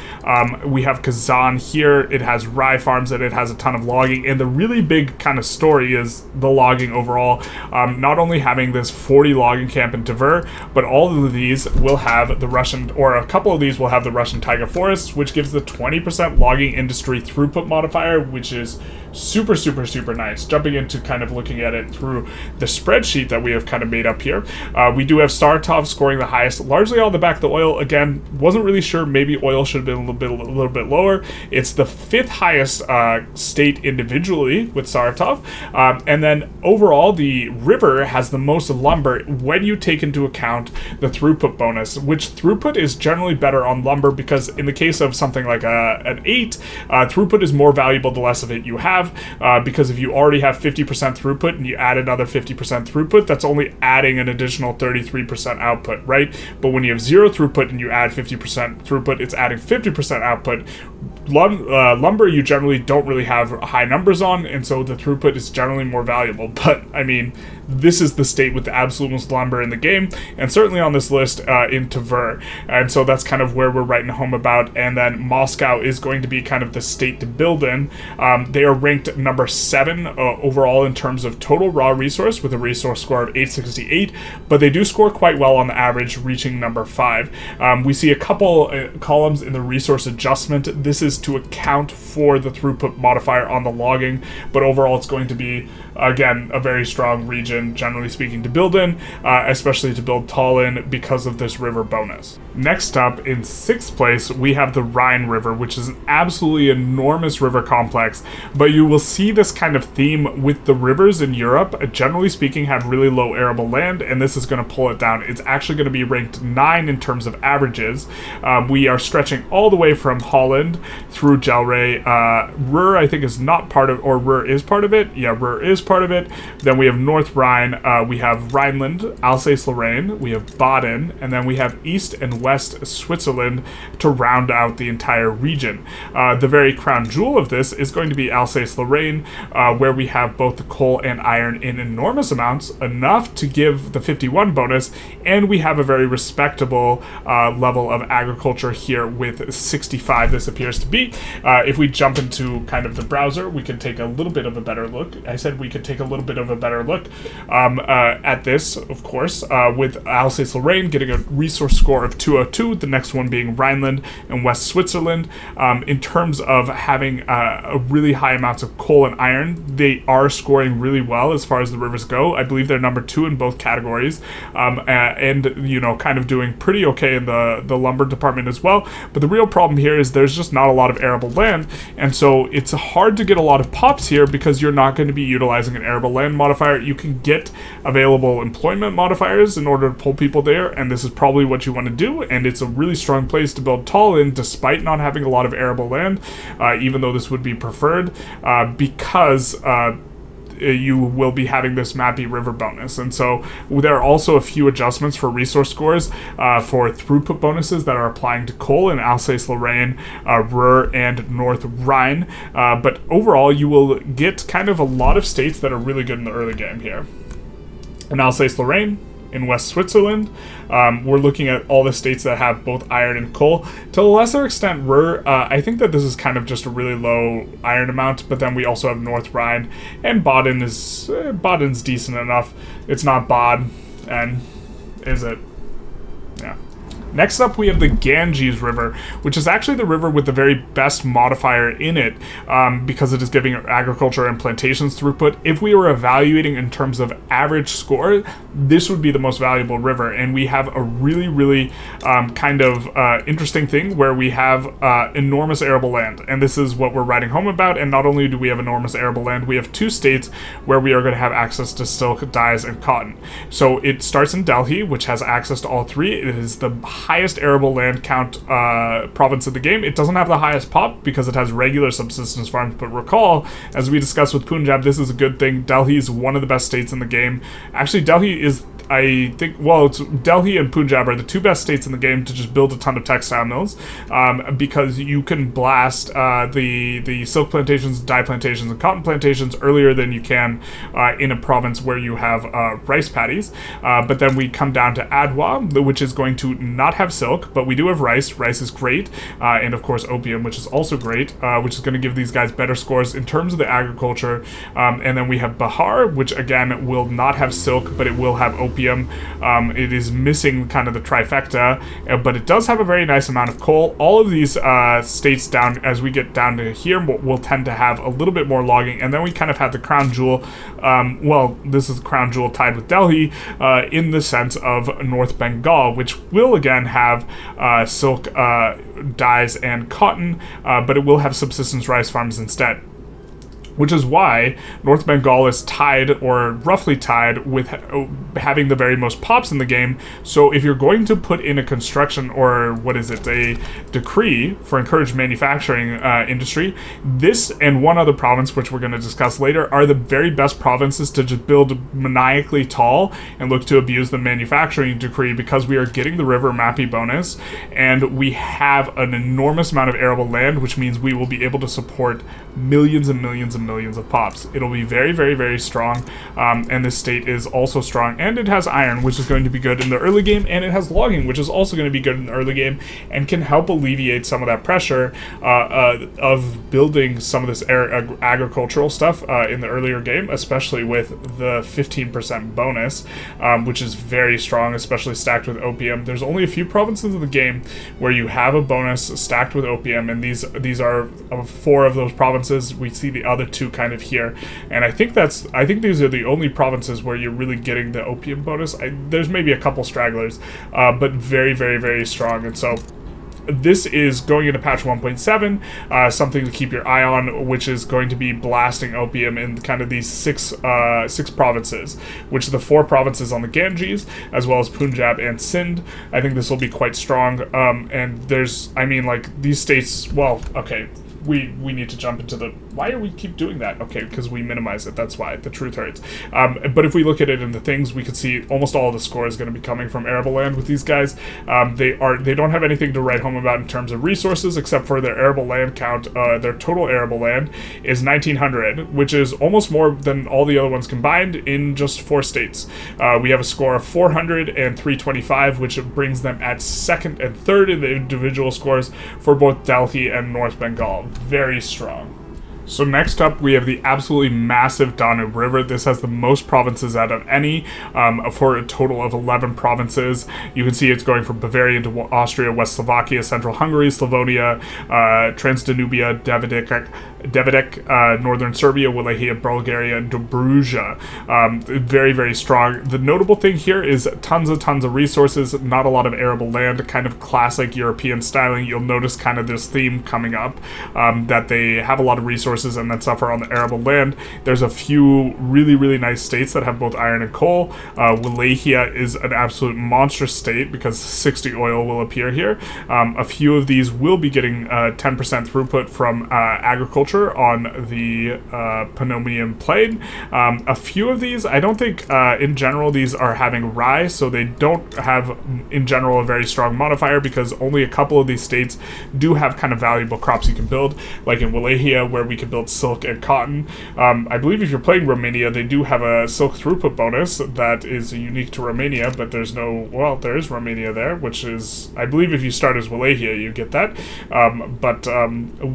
We have Kazan here. It has rye farms and it has a ton of logging, and the really big kind of story is the logging overall. Not only having this 40 logging camp in Tver, but all of these will have the Russian, or a couple of these will have the Russian taiga forests, which gives the 20% logging industry throughput modifier, which is super, super, super nice. Jumping into kind of looking at it through the spreadsheet that we have kind of made up here, we do have Saratov scoring the highest, largely on the back of the oil. Again, wasn't really sure, maybe oil should have been a little bit lower. It's the 5th highest state individually with Saratov, and then overall the river has the most lumber when you take into account the throughput bonus, which throughput is generally better on lumber, because in the case of something like an 8, throughput is more valuable the less of it you have, because if you already have 50% throughput and you add another 50% throughput, that's only adding an additional 33% output, right? But when you have 0 throughput and you add 50% throughput, it's adding 50% output. Lumber you generally don't really have high numbers on, and so the throughput is generally more valuable. But I mean, this is the state with the absolute most lumber in the game, and certainly on this list in Tver, and so that's kind of where we're writing home about. And then Moscow is going to be kind of the state to build in. They are ranked number 7 overall in terms of total raw resource, with a resource score of 868, but they do score quite well on the average, reaching number 5. We see a couple columns in the resource adjustment. This is to account for the throughput modifier on the logging, but overall it's going to be, again, a very strong region, generally speaking, to build in, especially to build tall in because of this river bonus. Next up, in 6th place, we have the Rhine River, which is an absolutely enormous river complex, but you will see this kind of theme with the rivers in Europe, generally speaking, have really low arable land, and this is going to pull it down. It's actually going to be ranked 9 in terms of averages. We are stretching all the way from Holland through Gelre. Ruhr, I think, is not part of, or Ruhr is part of it. Yeah, Ruhr is part of it. Then we have North Rhine, we have Rhineland, Alsace-Lorraine, we have Baden, and then we have East and West Switzerland to round out the entire region. The very crown jewel of this is going to be Alsace-Lorraine, where we have both the coal and iron in enormous amounts, enough to give the 51 bonus, and we have a very respectable level of agriculture here with 65, this appears to be. If we jump into kind of the browser, we can take a little bit of a better look. I said we could take a little bit of a better look at this, of course, with Alsace-Lorraine getting a resource score of 202, the next one being Rhineland and West Switzerland. In terms of having a really high amounts of coal and iron, they are scoring really well as far as the rivers go. I believe they're number 2 in both categories, and, you know, kind of doing pretty okay in the lumber department as well. But the real problem here is there's just not a lot of arable land, and so it's hard to get a lot of pops here because you're not going to be utilizing an arable land modifier. You can get available employment modifiers in order to pull people there, and this is probably what you want to do, and it's a really strong place to build tall in despite not having a lot of arable land, even though this would be preferred, because you will be having this Mapi river bonus. And so there are also a few adjustments for resource scores for throughput bonuses that are applying to coal in Alsace-Lorraine, Ruhr, and North Rhine. But overall, you will get kind of a lot of states that are really good in the early game here. In Alsace-Lorraine, in West Switzerland, we're looking at all the states that have both iron and coal. To a lesser extent, Ruhr, I think that this is kind of just a really low iron amount, but then we also have North Rhine, and Baden's decent enough. It's not Bad, and is it? Yeah. Next up, we have the Ganges River, which is actually the river with the very best modifier in it, because it is giving agriculture and plantations throughput. If we were evaluating in terms of average score, this would be the most valuable river, and we have a really, really kind of interesting thing where we have enormous arable land, and this is what we're writing home about. And not only do we have enormous arable land, we have 2 states where we are going to have access to silk, dyes, and cotton. So it starts in Delhi, which has access to all 3. It is the highest arable land count province of the game. It doesn't have the highest pop because it has regular subsistence farms, but recall, as we discussed with Punjab, this is a good thing. Delhi is one of the best states in the game. Actually, Delhi is, I think, well, it's Delhi and Punjab are the 2 best states in the game to just build a ton of textile mills, because you can blast the silk plantations, dye plantations, and cotton plantations earlier than you can in a province where you have rice paddies. But then we come down to Adwa, which is going to not not have silk, but we do have rice. Rice is great, and of course opium, which is also great, which is going to give these guys better scores in terms of the agriculture. And then we have Bihar, which again will not have silk, but it will have opium. It is missing kind of the trifecta, but it does have a very nice amount of coal. All of these states down, as we get down to here, will tend to have a little bit more logging. And then we kind of have the crown jewel. Well, this is the crown jewel tied with Delhi in the sense of North Bengal, which will again have silk, dyes, and cotton, but it will have subsistence rice farms instead. Which is why North Bengal is tied, or roughly tied, with having the very most pops in the game. So if you're going to put in a construction, or what is it, a decree for encouraged manufacturing industry, this and one other province, which we're going to discuss later, are the very best provinces to just build maniacally tall and look to abuse the manufacturing decree, because we are getting the river Mapi bonus, and we have an enormous amount of arable land, which means we will be able to support millions and millions and millions of pops. It'll be very, very, very strong, and this state is also strong, and it has iron, which is going to be good in the early game, and it has logging, which is also going to be good in the early game, and can help alleviate some of that pressure of building some of this agricultural stuff in the earlier game, especially with the 15% bonus, which is very strong, especially stacked with opium. There's only a few provinces in the game where you have a bonus stacked with opium, and these are 4 of those provinces. We see the other 2 kind of here, and I think these are the only provinces where you're really getting the opium bonus. There's maybe a couple stragglers, but very, very, very strong. And so this is going into patch 1.7, something to keep your eye on, which is going to be blasting opium in kind of these six provinces, which are the 4 provinces on the Ganges, as well as Punjab and Sindh. I think this will be quite strong, and there's, I mean, like, these states, well, okay, we need to jump into the, why do we keep doing that? Okay, because we minimize it, that's why, the truth hurts. But if we look at it in the things, we can see almost all of the score is going to be coming from arable land with these guys. They don't have anything to write home about in terms of resources, except for their arable land count. Their total arable land is 1,900, which is almost more than all the other ones combined in just 4 states. We have a score of 400 and 325, which brings them at 2nd and 3rd in the individual scores for both Delhi and North Bengal. Very strong. So next up, we have the absolutely massive Danube River. This has the most provinces out of any, for a total of 11 provinces. You can see it's going from Bavaria into Austria, West Slovakia, Central Hungary, Slavonia, Transdanubia, Davidek, Northern Serbia, Wallachia, Bulgaria, and Dobruja. Very, very strong. The notable thing here is tons of resources, not a lot of arable land, kind of classic European styling. You'll notice kind of this theme coming up, that they have a lot of resources and then suffer on the arable land. There's a few really, really nice states that have both iron and coal. Wallachia is an absolute monstrous state because 60 oil will appear here. A few of these will be getting 10% throughput from agriculture on the Pannonian Plain. A few of these, I don't think in general these are having rye, so they don't have in general a very strong modifier, because only a couple of these states do have kind of valuable crops you can build, like in Wallachia, where we can build silk and cotton. I believe if you're playing Romania, they do have a silk throughput bonus that is unique to Romania, but there's no, well, there is Romania there, which is, I believe if you start as Wallachia, you get that. But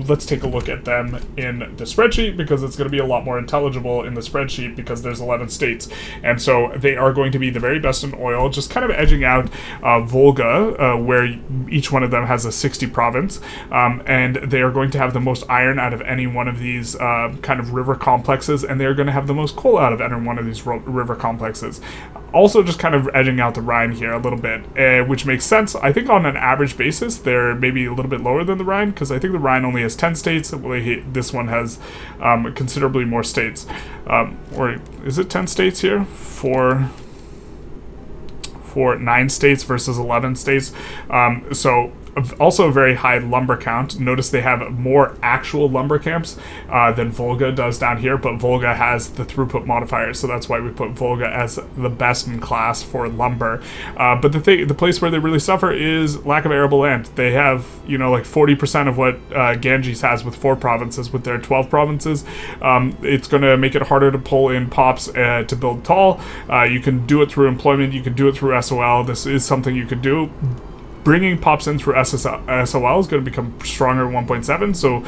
let's take a look at them in the spreadsheet, because it's going to be a lot more intelligible in the spreadsheet, because there's 11 states. And so they are going to be the very best in oil, just kind of edging out Volga, where each one of them has a 60 province, and they are going to have the most iron out of any one of these kind of river complexes, and they're going to have the most coal out of any one of these river complexes. Also just kind of edging out the Rhine here a little bit, which makes sense. I think on an average basis, they're maybe a little bit lower than the Rhine, because I think the Rhine only has 10 states. This one has considerably more states. Or is it 10 states here? For 9 states versus 11 states. So also a very high lumber count. Notice they have more actual lumber camps than Volga does down here, but Volga has the throughput modifier, so that's why we put Volga as the best in class for lumber. But the place where they really suffer is lack of arable land. They have, like 40% of what Ganges has with 4 provinces. With their 12 provinces, it's going to make it harder to pull in pops to build tall. You can do it through employment, you can do it through SOL. This is something you could do. bringing pops in through SOL is going to become stronger at 1.7, so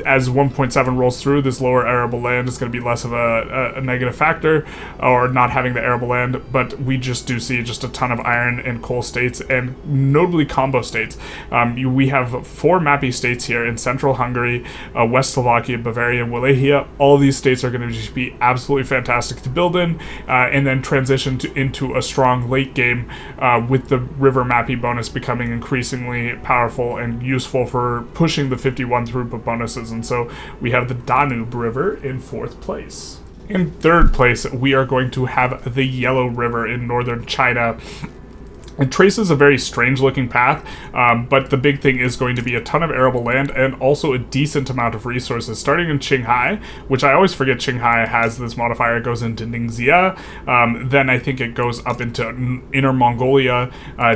as 1.7 rolls through, this lower arable land is going to be less of a negative factor, or not having the arable land, but we just do see just a ton of iron and coal states, and notably combo states. We have 4 Mapi states here in central Hungary, West Slovakia, Bavaria, and Wallachia. All of these states are going to just be absolutely fantastic to build in, and then transition into a strong late game with the river Mapi bonus becoming increasingly powerful and useful for pushing the 51 throughput bonus. And so we have the Danube River in 4th place. In 3rd place, we are going to have the Yellow River in northern China. It traces a very strange looking path, but the big thing is going to be a ton of arable land and also a decent amount of resources, starting in Qinghai, which I always forget Qinghai has this modifier. It goes into Ningxia, then I think it goes up into Inner Mongolia,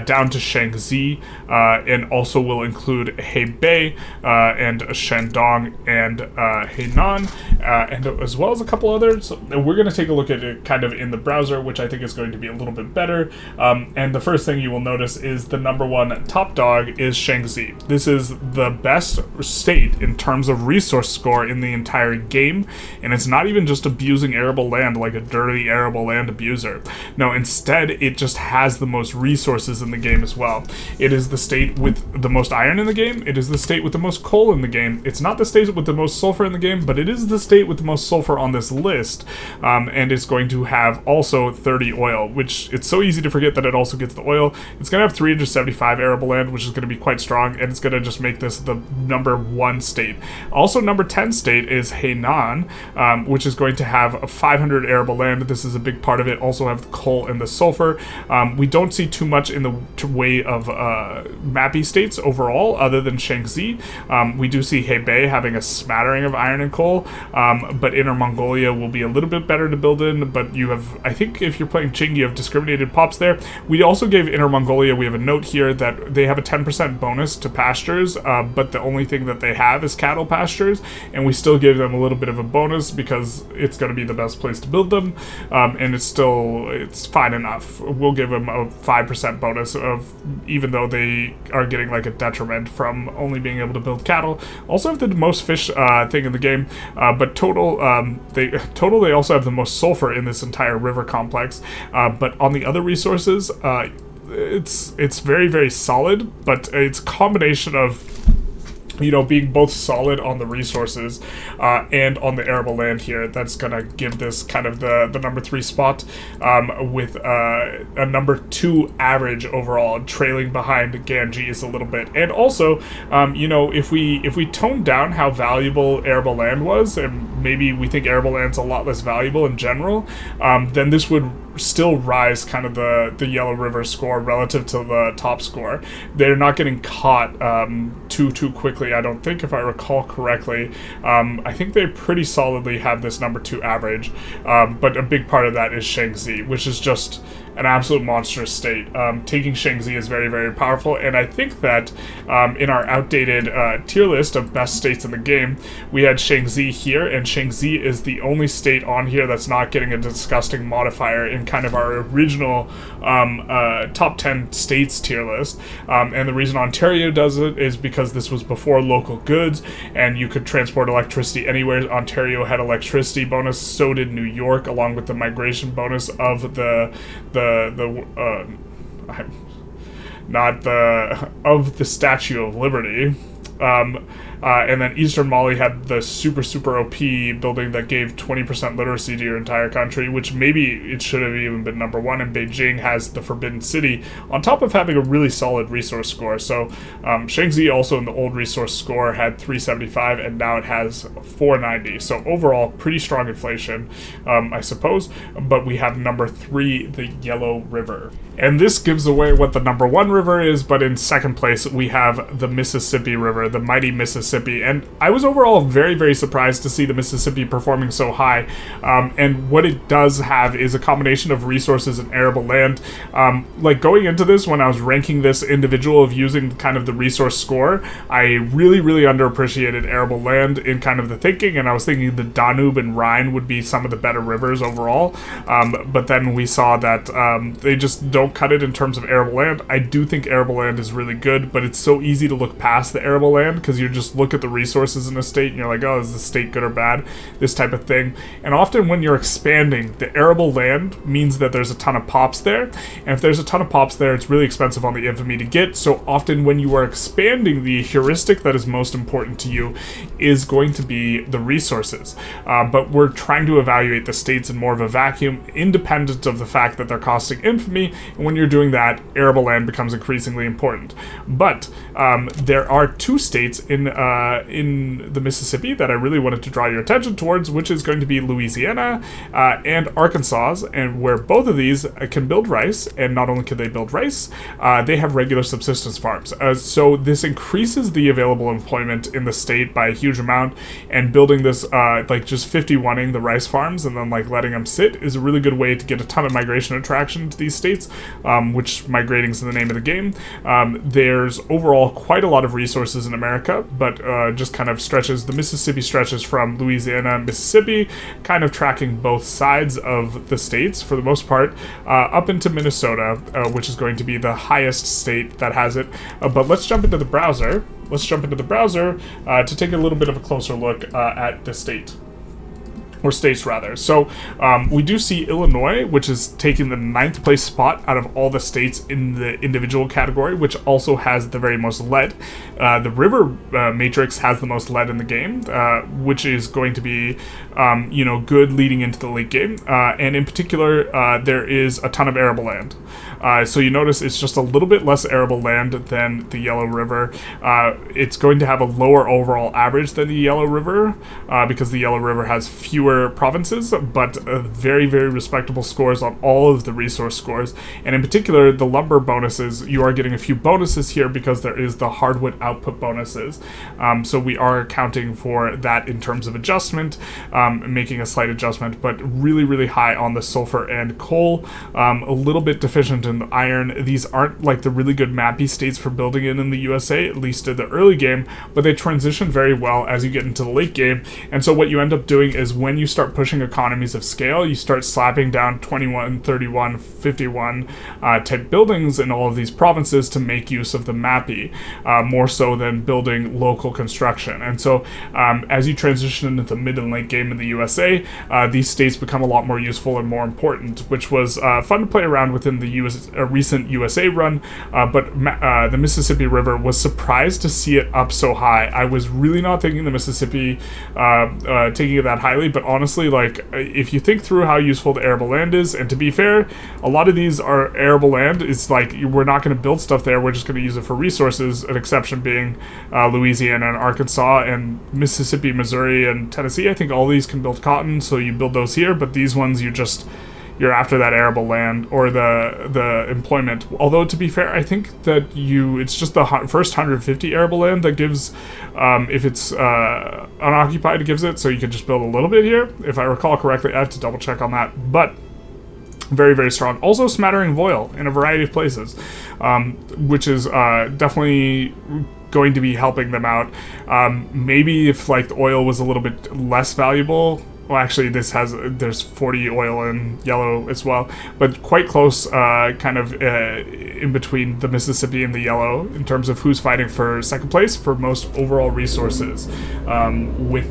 down to Shaanxi, and also will include Hebei, and Shandong, and Henan, and as well as a couple others. We're going to take a look at it kind of in the browser, which I think is going to be a little bit better, and the first thing you will notice is the number 1 top dog is Shaanxi. This is the best state in terms of resource score in the entire game, and it's not even just abusing arable land like a dirty arable land abuser. No, instead it just has the most resources in the game as well. It is the state with the most iron in the game. It is the state with the most coal in the game. It's not the state with the most sulfur in the game, but it is the state with the most sulfur on this list, and it's going to have also 30 oil, which it's so easy to forget that it also gets the oil. It's going to have 375 arable land, which is going to be quite strong, and it's going to just make this the number 1 state. Also, number 10 state is Henan, which is going to have 500 arable land. This is a big part of it. Also have the coal and the sulfur. We don't see too much in the way of Mapi states overall, other than Shaanxi. We do see Hebei having a smattering of iron and coal, but Inner Mongolia will be a little bit better to build in, but you have, I think if you're playing Qing, you have discriminated pops there. We also gave Inner Mongolia, we have a note here that they have a 10% bonus to pastures, but the only thing that they have is cattle pastures, and we still give them a little bit of a bonus because it's going to be the best place to build them, and it's fine enough. We'll give them a 5% bonus of, even though they are getting like a detriment from only being able to build cattle. Also have the most fish thing in the game, but total they also have the most sulfur in this entire river complex, but on the other resources, it's very, very solid, but it's a combination of, you know, being both solid on the resources and on the arable land here. That's gonna give this kind of the number 3 spot, with a number 2 average overall, trailing behind Ganges a little bit. And also, you know, if we tone down how valuable arable land was, and maybe we think arable land's a lot less valuable in general, then this would still rise kind of the Yellow River score relative to the top score. They're not getting caught too quickly, I don't think, if I recall correctly. I think they pretty solidly have this number 2 average, but a big part of that is Shaanxi, which is just an absolute monstrous state. Taking Shaanxi is very, very powerful, and I think that in our outdated tier list of best states in the game, we had Shaanxi here, and Shaanxi is the only state on here that's not getting a disgusting modifier in kind of our original top 10 states tier list. And the reason Ontario does it is because this was before local goods, and you could transport electricity anywhere. Ontario had electricity bonus, so did New York, along with the migration bonus of the Statue of Liberty. And then Eastern Mali had the super OP building that gave 20% literacy to your entire country, which maybe it should have even been number 1. And Beijing has the Forbidden City, on top of having a really solid resource score. So Shaanxi also in the old resource score had 375, and now it has 490. So overall, pretty strong inflation, I suppose. But we have number 3, the Yellow River. And this gives away what the number 1 river is, but in second place we have the Mississippi River. river, the mighty Mississippi. And I was overall very, very surprised to see the Mississippi performing so high. And what it does have is a combination of resources and arable land. Like going into this, when I was ranking this individual of using kind of the resource score, I really, really underappreciated arable land in kind of the thinking, and I was thinking the Danube and Rhine would be some of the better rivers overall. But then we saw that they just don't cut it in terms of arable land. I do think arable land is really good, but it's so easy to look past the arable land because you just look at the resources in a state and you're like, oh, is the state good or bad? This type of thing. And often when you're expanding, the arable land means that there's a ton of pops there. And if there's a ton of pops there, it's really expensive on the infamy to get. So often when you are expanding, the heuristic that is most important to you is going to be the resources. But we're trying to evaluate the states in more of a vacuum, independent of the fact that they're costing infamy. And when you're doing that, arable land becomes increasingly important. But there are two states in the Mississippi that I really wanted to draw your attention towards, which is going to be Louisiana and Arkansas, and where both of these can build rice. And not only can they build rice, they have regular subsistence farms. So this increases the available employment in the state by a huge amount, and building this like just 51ing the rice farms and then like letting them sit is a really good way to get a ton of migration attraction to these states, which migrating is the name of the game. There's overall quite a lot of resources in America, but just kind of stretches, the Mississippi stretches from Louisiana and Mississippi, kind of tracking both sides of the states for the most part, up into Minnesota, which is going to be the highest state that has it. But let's jump into the browser. To take a little bit of a closer look at the state. Or states, rather. So we do see Illinois, which is taking the 9th place spot out of all the states in the individual category, which also has the very most lead. The river matrix has the most lead in the game, which is going to be, good leading into the late game. And in particular, there is a ton of arable land. So you notice it's just a little bit less arable land than the Yellow River. It's going to have a lower overall average than the Yellow River, because the Yellow River has fewer provinces, but very, very respectable scores on all of the resource scores. And in particular, the lumber bonuses, you are getting a few bonuses here because there is the hardwood output bonuses. So we are accounting for that in terms of adjustment, making a slight adjustment, but really, really high on the sulfur and coal, a little bit deficient in the iron. These aren't like the really good Mapi states for building in the USA, at least in the early game, but they transition very well as you get into the late game. And so what you end up doing is when you start pushing economies of scale, you start slapping down 21, 31, 51 type buildings in all of these provinces to make use of the Mapi, more so than building local construction. And so as you transition into the mid and late game in the USA, these states become a lot more useful and more important, which was fun to play around within the recent USA run, but the Mississippi River was surprised to see it up so high. I was really not thinking the Mississippi taking it that highly, but honestly, like, if you think through how useful the arable land is, and to be fair, a lot of these are arable land. It's like, we're not going to build stuff there, we're just going to use it for resources, an exception being Louisiana and Arkansas and Mississippi, Missouri, and Tennessee. I think all these can build cotton, so you build those here, but these ones you're after that arable land or the employment. Although, to be fair, I think that it's just the first 150 arable land that gives, if it's unoccupied, it gives it, so you can just build a little bit here. If I recall correctly, I have to double check on that, but very, very strong. Also smattering of oil in a variety of places, which is definitely going to be helping them out. Maybe if like the oil was a little bit less valuable. Well, actually, there's 40 oil in yellow as well, but quite close, kind of in between the Mississippi and the yellow in terms of who's fighting for second place for most overall resources, with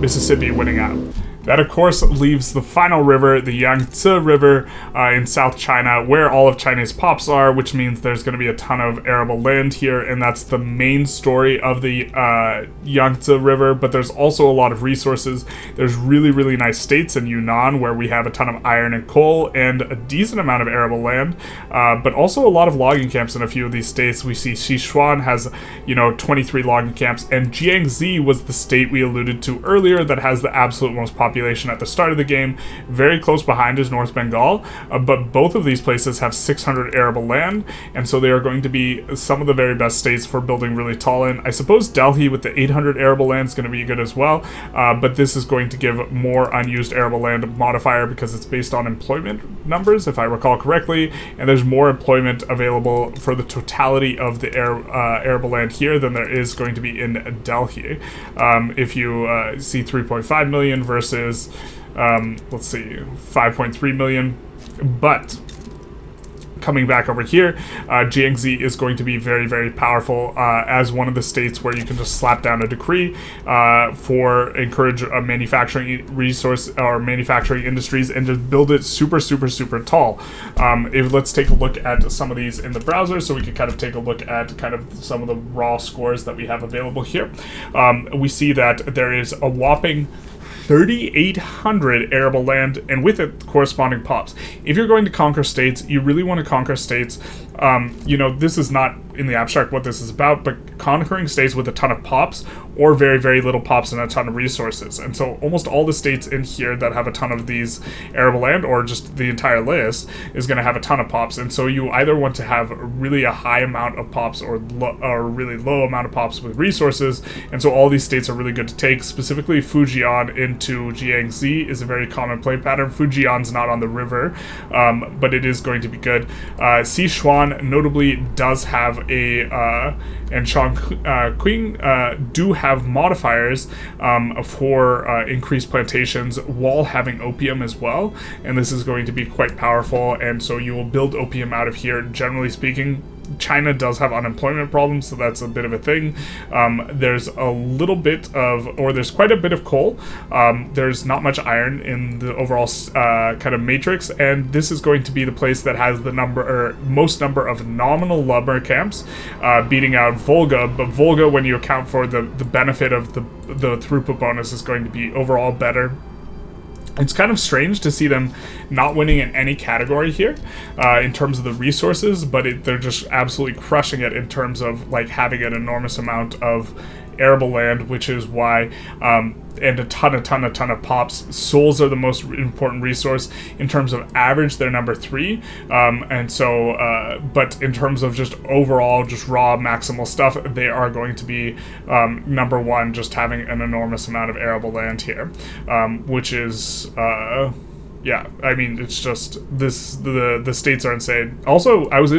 Mississippi winning out. That, of course, leaves the final river, the Yangtze River, in South China, where all of China's pops are, which means there's going to be a ton of arable land here, and that's the main story of the Yangtze River, but there's also a lot of resources. There's really, really nice states in Yunnan, where we have a ton of iron and coal, and a decent amount of arable land, but also a lot of logging camps in a few of these states. We see Sichuan has, 23 logging camps, and Jiangxi was the state we alluded to earlier that has the absolute most population population at the start of the game. Very close behind is North Bengal, but both of these places have 600 arable land, and so they are going to be some of the very best states for building really tall in. I suppose Delhi with the 800 arable land is going to be good as well, but this is going to give more unused arable land modifier because it's based on employment numbers, if I recall correctly, and there's more employment available for the totality of the arable land here than there is going to be in Delhi. If you see 3.5 million versus, let's see, 5.3 million, but coming back over here, Jiangxi is going to be very, very powerful as one of the states where you can just slap down a decree for encourage a manufacturing resource or manufacturing industries and just build it super, super, super tall. Let's take a look at some of these in the browser so we can kind of take a look at kind of some of the raw scores that we have available here. We see that there is a whopping 3,800 arable land, and with it, corresponding pops. If you're going to conquer states, you really want to conquer states. This is not in the abstract what this is about, but conquering states with a ton of pops or very, very little pops and a ton of resources. And so almost all the states in here that have a ton of these arable land, or just the entire list, is going to have a ton of pops. And so you either want to have really a high amount of pops or a really low amount of pops with resources. And so all these states are really good to take. Specifically, Fujian into Jiangxi is a very common play pattern. Fujian's not on the river, but it is going to be good. Sichuan notably does have and Chongqing do have modifiers for increased plantations while having opium as well, and this is going to be quite powerful, and so you will build opium out of here. Generally speaking, China does have unemployment problems, so that's a bit of a thing. There's there's quite a bit of coal. There's not much iron in the overall kind of matrix, and this is going to be the place that has the most number of nominal lumber camps, beating out Volga. But Volga, when you account for the benefit of the throughput bonus, is going to be overall better. It's kind of strange to see them not winning in any category here in terms of the resources, but they're just absolutely crushing it in terms of like having an enormous amount of arable land, which is why, and a ton of pops. Souls are the most important resource. In terms of average, they're number 3, and so, but in terms of just overall, just raw maximal stuff, they are going to be number 1, just having an enormous amount of arable land here, which is yeah, I mean, it's just this. The states are insane. Also, I was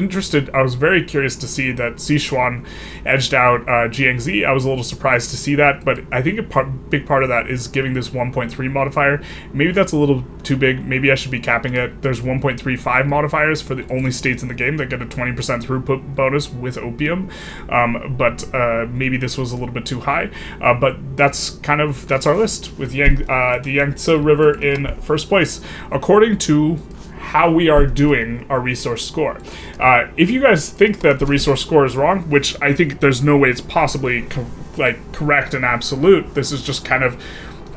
very curious to see that Sichuan edged out Jiangxi. I was a little surprised to see that, but I think a big part of that is giving this 1.3 modifier. Maybe that's a little too big. Maybe I should be capping it. There's 1.35 modifiers for the only states in the game that get a 20% throughput bonus with opium, but maybe this was a little bit too high. But that's our list with the Yangtze River in first place, according to how we are doing our resource score. If you guys think that the resource score is wrong, which I think there's no way it's possibly correct and absolute, this is just kind of,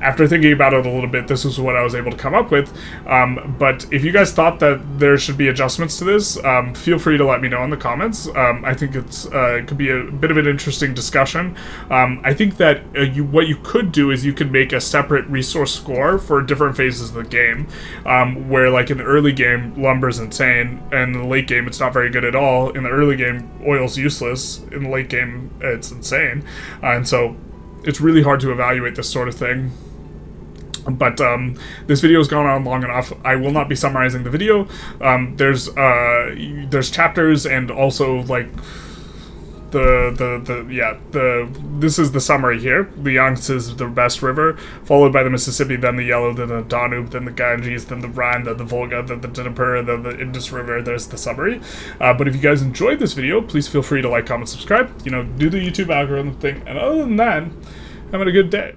after thinking about it a little bit, this is what I was able to come up with. But if you guys thought that there should be adjustments to this, feel free to let me know in the comments. I think it could be a bit of an interesting discussion. I think that what you could do is you could make a separate resource score for different phases of the game, where like in the early game, lumber's insane, and in the late game, it's not very good at all. In the early game, oil's useless. In the late game, it's insane. And so it's really hard to evaluate this sort of thing. But this video has gone on long enough. I will not be summarizing the video. There's chapters, and also like this is the summary here. The Yangtze is the best river, followed by the Mississippi, then the Yellow, then the Danube, then the Ganges, then the Rhine, then the Volga, then the Dnieper, then the Indus River. There's the summary. But if you guys enjoyed this video, please feel free to like, comment, subscribe. Do the YouTube algorithm thing. And other than that, having a good day.